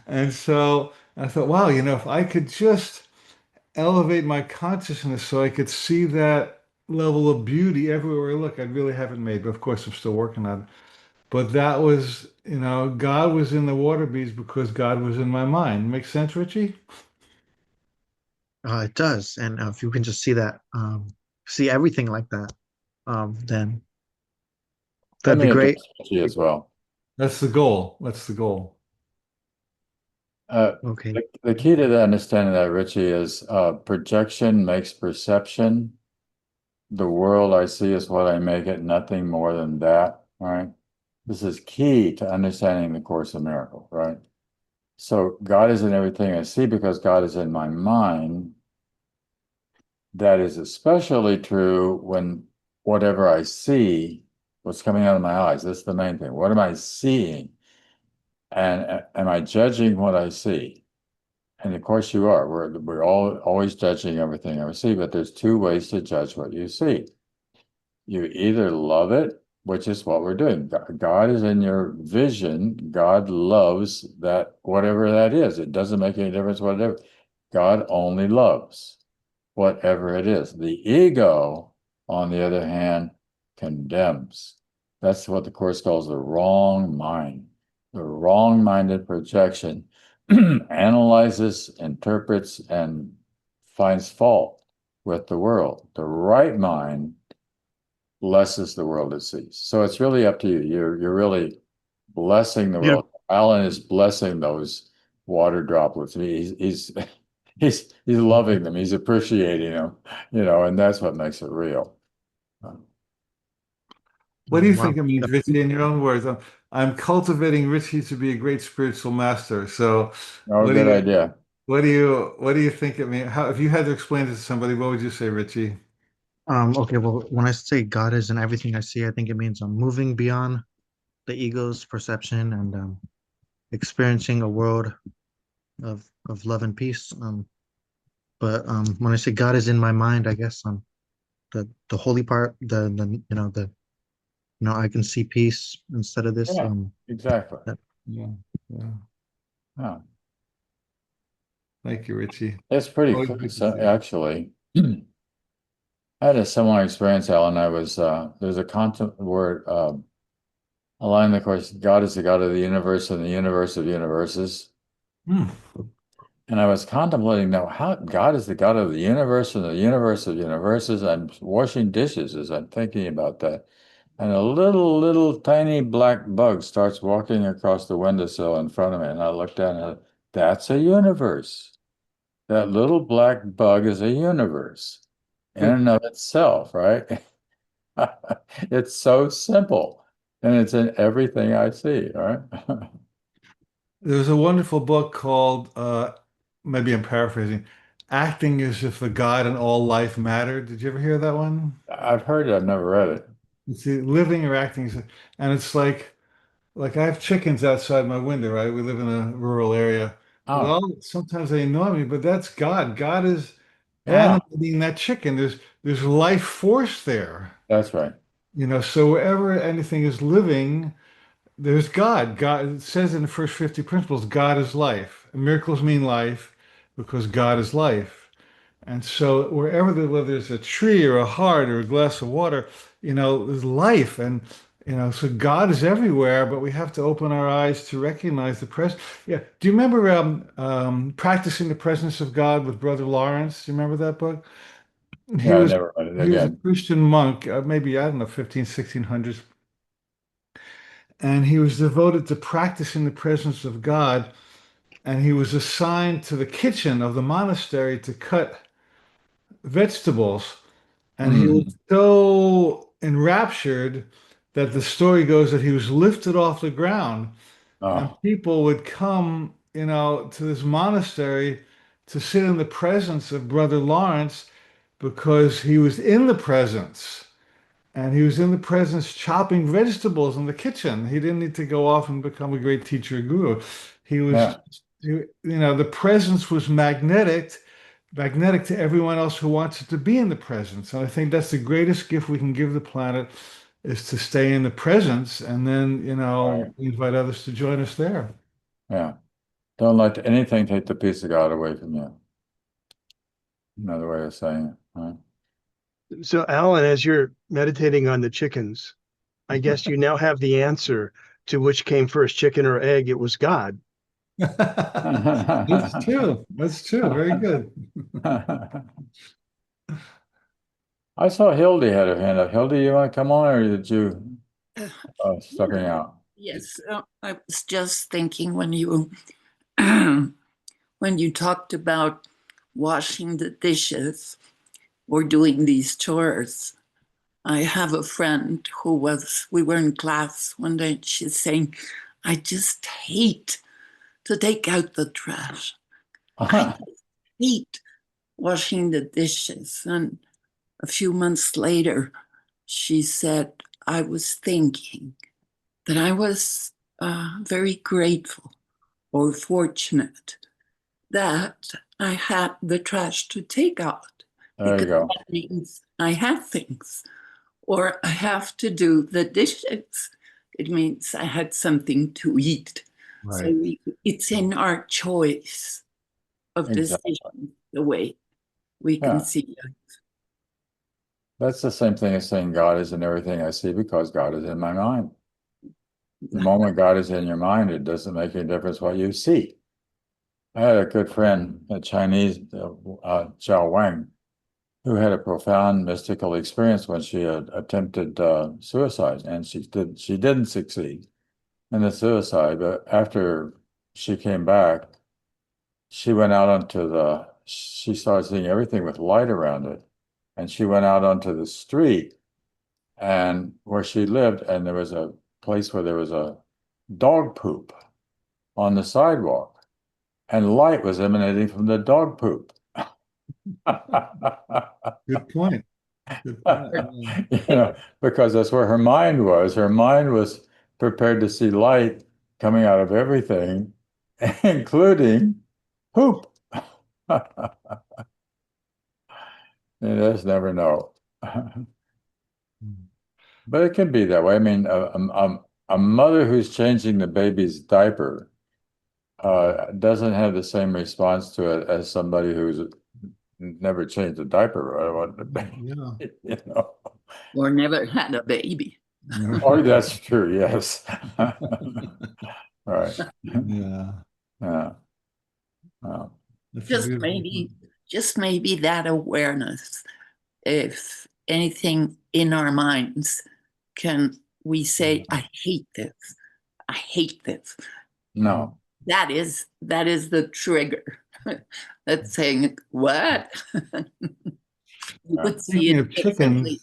And so I thought, wow, if I could just elevate my consciousness so I could see that level of beauty everywhere I look, I'd really have it made. But of course, I'm still working on it. But that was, God was in the water beads because God was in my mind. Make sense, Richie? It does, and if you can just see that, see everything like that, then I that'd be mean, it great. does Richie as well. That's the goal. That's the goal. Okay. The key to the understanding that, Richie, is projection makes perception. The world I see is what I make it, nothing more than that, right? This is key to understanding the Course in Miracles, right? So God is in everything I see because God is in my mind. That is especially true when whatever I see, what's coming out of my eyes, that's the main thing. What am I seeing? And am I judging what I see? And of course you are. We're all always judging everything I see, but there's two ways to judge what you see. You either love it, which is what we're doing. God is in your vision. God loves that, whatever that is. It doesn't make any difference, whatever. God only loves whatever it is. The ego, on the other hand, condemns. That's what the Course calls the wrong mind. The wrong-minded projection analyzes, interprets, and finds fault with the world. The right mind blesses the world it sees. So it's really up to you. You're really blessing the world. Alan is blessing those water droplets. He's loving them. He's appreciating them, and that's what makes it real. What do you Wow. think it means, Richie, in your own words? I'm cultivating Richie to be a great spiritual master. So Oh, what do good you idea. what do you think it means? How, if you had to explain it to somebody, what would you say, Richie? Okay, well, when I say God is in everything I see, I think it means I'm moving beyond the ego's perception and experiencing a world of love and peace. But when I say God is in my mind, I guess the holy part, I can see peace instead of this. Yeah, exactly. That, Yeah, yeah. Yeah. Thank you, Richie. It's pretty Always cool, good to so, see you. actually. I had a similar experience, Alan. I was there's a concept where a line, of course, God is the God of the universe and the universe of universes. Hmm. And I was contemplating now how God is the God of the universe and the universe of universes. I'm washing dishes as I'm thinking about that. And a little tiny black bug starts walking across the windowsill in front of me. And I look down and that's a universe. That little black bug is a universe in and of itself, right? It's so simple. And it's in everything I see, all right? There's a wonderful book called, maybe I'm paraphrasing, Acting as if the God and all life mattered. Did you ever hear that one? I've heard it, I've never read it. It's the living or acting, and it's like I have chickens outside my window, right? We live in a rural area. Oh, Well, sometimes they annoy me, but that's God. God is yeah, animating that chicken. There's life force there. that's right. So wherever anything is living, there's God. God, it says in the first 50 principles, God is life. Miracles mean life because God is life. And so wherever whether it's a tree or a heart or a glass of water, there's life. And, so God is everywhere, but we have to open our eyes to recognize the presence. Yeah. Do you remember Practicing the Presence of God with Brother Lawrence? Do you remember that book? He Yeah, I was never read it he was a again. Christian monk, maybe, I don't know, 15, 1600s. And he was devoted to practicing the presence of God. And he was assigned to the kitchen of the monastery to cut vegetables. And he was Mm. so enraptured that the story goes that he was lifted off the ground, and Oh, people would come, to this monastery to sit in the presence of Brother Lawrence because he was in the presence. And he was in the presence chopping vegetables in the kitchen. He didn't need to go off and become a great teacher or guru. He was, yeah, the presence was magnetic to everyone else who wants it to be in the presence. And I think that's the greatest gift we can give the planet is to stay in the presence and then, right. invite others to join us there. Yeah. Don't let anything take the peace of God away from you. Another way of saying it, right? So, Alan, as you're meditating on the chickens, I guess you now have the answer to which came first, chicken or egg. It was God. That's true. That's true. Very good. I saw Hildy had her hand up. Hildy, you want to come on, or did you stuck me out? Yes, I was just thinking when you when you talked about washing the dishes or doing these chores. I have a friend we were in class one day, and she's saying, I just hate to take out the trash. I hate washing the dishes. And a few months later, she said, I was thinking that I was very grateful or fortunate that I had the trash to take out There you because go. that means I have things, or I have to do the dishes. It means I had something to eat. So Right. it's in our choice of Exactly. decision the way we can Yeah. see it. That's the same thing as saying God is in everything I see because God is in my mind. The moment God is in your mind, it doesn't make any difference what you see. I had a good friend, a Chinese, Zhao Wang, who had a profound mystical experience when she had attempted suicide, and she didn't succeed in the suicide. But after she came back, she started seeing everything with light around it, and she went out onto the street and where she lived, and there was a place where there was a dog poop on the sidewalk, and light was emanating from the dog poop. Good point. Good point. Because that's where her mind was. Her mind was prepared to see light coming out of everything, including poop. You just never know. But it can be that way. I mean, a mother who's changing the baby's diaper doesn't have the same response to it as somebody who's never changed a diaper. Yeah. Or never had a baby. Oh, that's true. Yes. Right. Yeah. Yeah. That's a Just beautiful maybe, just maybe that awareness. If anything in our minds, can we say, I hate this. I hate this. No. That is the trigger. That's saying, what? You would see Speaking it of differently.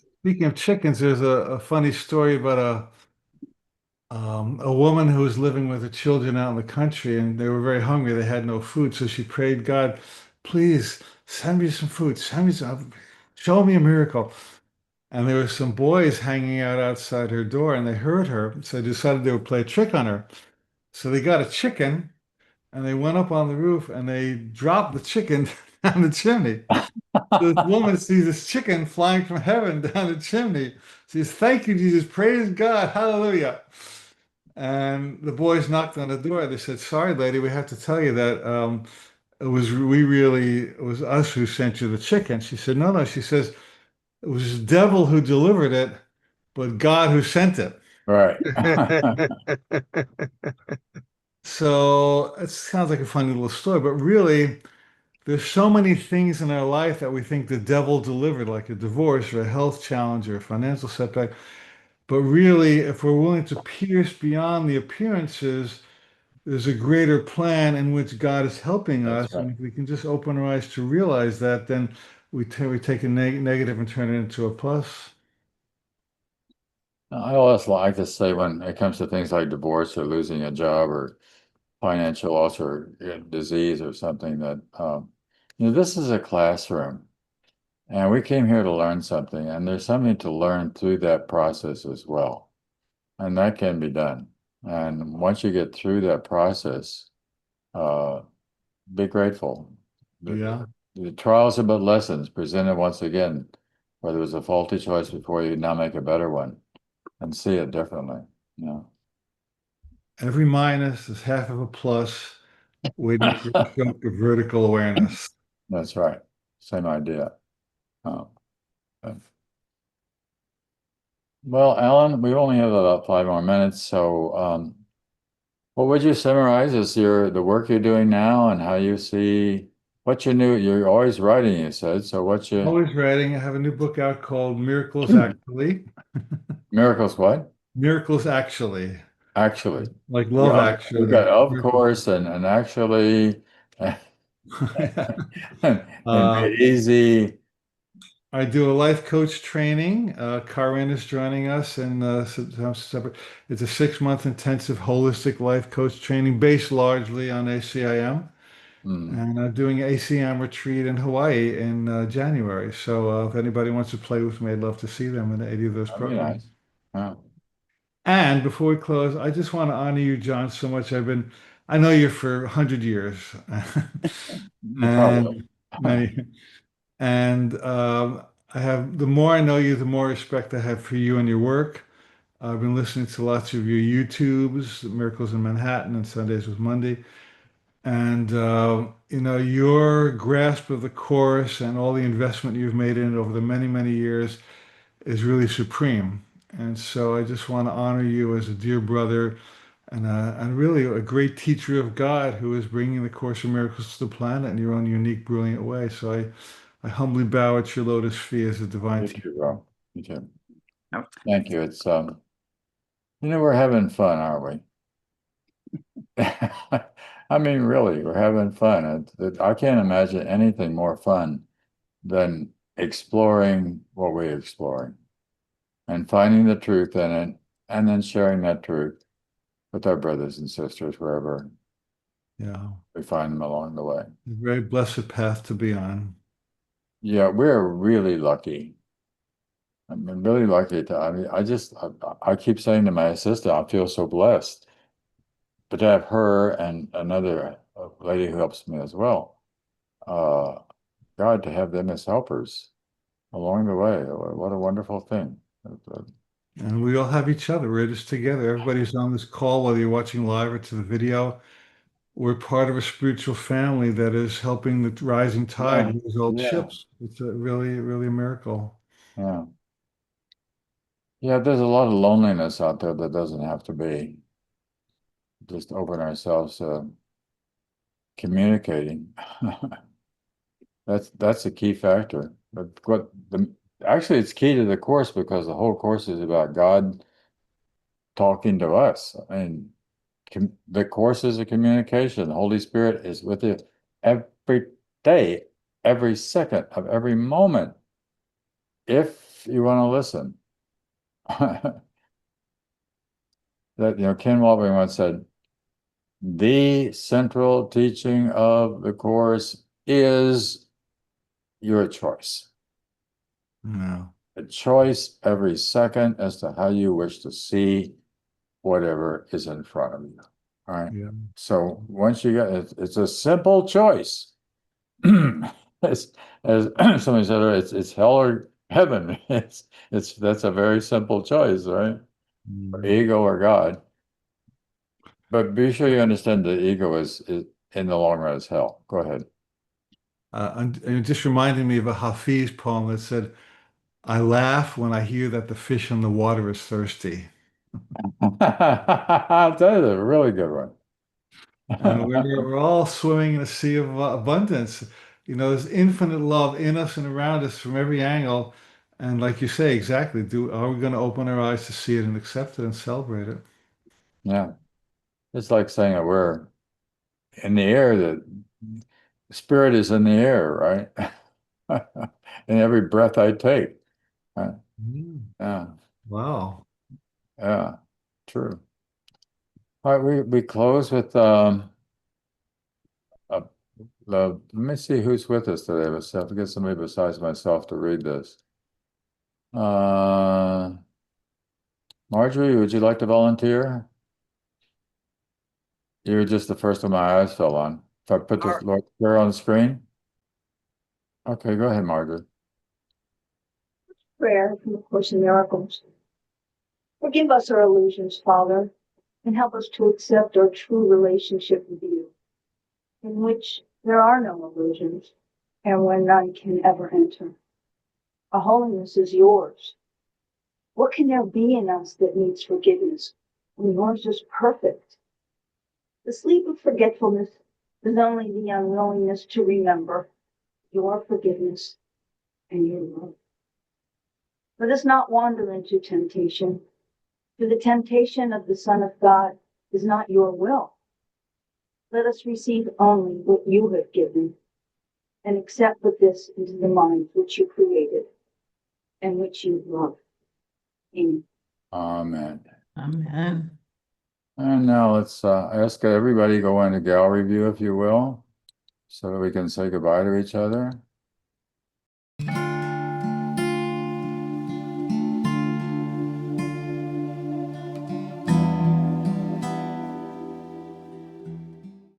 chickens, there's a funny story about a woman who was living with her children out in the country, and they were very hungry. They had no food, so she prayed, God, please send me some food. Send me some, show me a miracle. And there were some boys hanging out outside her door, and they heard her, so they decided they would play a trick on her. So they got a chicken, and they went up on the roof, and they dropped the chicken down the chimney. This woman sees this chicken flying from heaven down the chimney. She says, thank you, Jesus. Praise God. Hallelujah. And the boys knocked on the door. They said, sorry, lady, we have to tell you that it was us who sent you the chicken. She said, no, no. She says, it was the devil who delivered it, but God who sent it. Right. So it sounds like a funny little story, but really, there's so many things in our life that we think the devil delivered, like a divorce or a health challenge or a financial setback. But really, if we're willing to pierce beyond the appearances, there's a greater plan in which God is helping That's us. right. And if we can just open our eyes to realize that, then we take a negative and turn it into a plus. I always like to say when it comes to things like divorce or losing a job or financial loss or disease or something that, this is a classroom and we came here to learn something, and there's something to learn through that process as well. And that can be done. And once you get through that process, be grateful. Yeah. The trials are but lessons presented once again, where there was a faulty choice before, you now make a better one and see it differently. Every minus is half of a plus, waiting for a stroke of vertical awareness. That's right. Same idea. Well, Alan, we only have about 5 more minutes, so what would you summarize as the work you're doing now and how you see what's your new? You're always writing, you said. So what's your Always writing. I have a new book out called Miracles Actually. miracles? What? Miracles Actually. Actually, Like Love we Actually. got of Miracles. course and actually and Uh, made easy. I do a life coach training. Karin is joining us in September. It's a 6-month intensive holistic life coach training based largely on ACIM. And I'm doing an ACM retreat in Hawaii in January. So if anybody wants to play with me, I'd love to see them in any of those That'd be programs. nice. Yeah. And before we close, I just want to honor you, John, so much. I know you for 100 years. Probably. And many, and the more I know you, the more respect I have for you and your work. I've been listening to lots of your YouTubes, Miracles in Manhattan and Sundays with Mundy. And, your grasp of the course and all the investment you've made in it over the many, many years is really supreme. And so I just want to honor you as a dear brother and really a great teacher of God who is bringing the Course of Miracles to the planet in your own unique, brilliant way. So I humbly bow at your lotus feet as a divine Thank teacher. you, Rob. You too. Thank you. It's we're having fun, aren't we? I mean, really, we're having fun. I can't imagine anything more fun than exploring what we're exploring. and finding the truth in it, and then sharing that truth with our brothers and sisters wherever Yeah. we find them along the way. A very blessed path to be on. Yeah, we're really lucky. I mean, really lucky to, I mean, I keep saying to my assistant, I feel so blessed. But to have her and another lady who helps me as well, God, to have them as helpers along the way, what a wonderful thing. And we all have each other. We're just together. Everybody's on this call, whether you're watching live or to the video. We're part of a spiritual family that is helping the rising tide Yeah, with these old yeah. ships. It's a really a miracle. Yeah. Yeah, there's a lot of loneliness out there that doesn't have to be. Just open ourselves to communicating. That's a key factor. But actually it's key to the course because the whole course is about God talking to us. I mean, the course is a communication. The Holy Spirit is with you every day, every second of every moment, if you want to listen. That, Ken Wallbring once said, the central teaching of the course is your choice. No. A choice every second as to how you wish to see whatever is in front of you. All right. Yeah. So once you get it, it's a simple choice. as somebody said, it's hell or heaven. That's a very simple choice, right? Ego or God. But be sure you understand the ego is in the long run is hell. Go ahead. And it just reminded me of a Hafiz poem that said, I laugh when I hear that the fish in the water is thirsty. That is a really good one. And we're all swimming in a sea of abundance. There's infinite love in us and around us from every angle. And like you say, exactly, are we going to open our eyes to see it and accept it and celebrate it? Yeah. It's like saying that we're in the air, the spirit is in the air, right? In every breath I take. Yeah. Wow. Yeah. True. All right, we close with let me see who's with us today. Let's have to get somebody besides myself to read this. Marjorie, would you like to volunteer? You're just the first one my eyes fell on. If I put this Lord's Prayer on the screen? Okay, go ahead, Margaret. Prayer from the Course in Miracles. Forgive us our illusions, Father, and help us to accept our true relationship with you, in which there are no illusions, and where none can ever enter. Our holiness is yours. What can there be in us that needs forgiveness when yours is perfect? The sleep of forgetfulness is only the unwillingness to remember your forgiveness and your love. Let us not wander into temptation, for the temptation of the Son of God is not your will. Let us receive only what you have given, and accept with this into the mind which you created and which you love. Amen. Amen. Amen. And now let's ask everybody to go into gallery view, if you will, so that we can say goodbye to each other.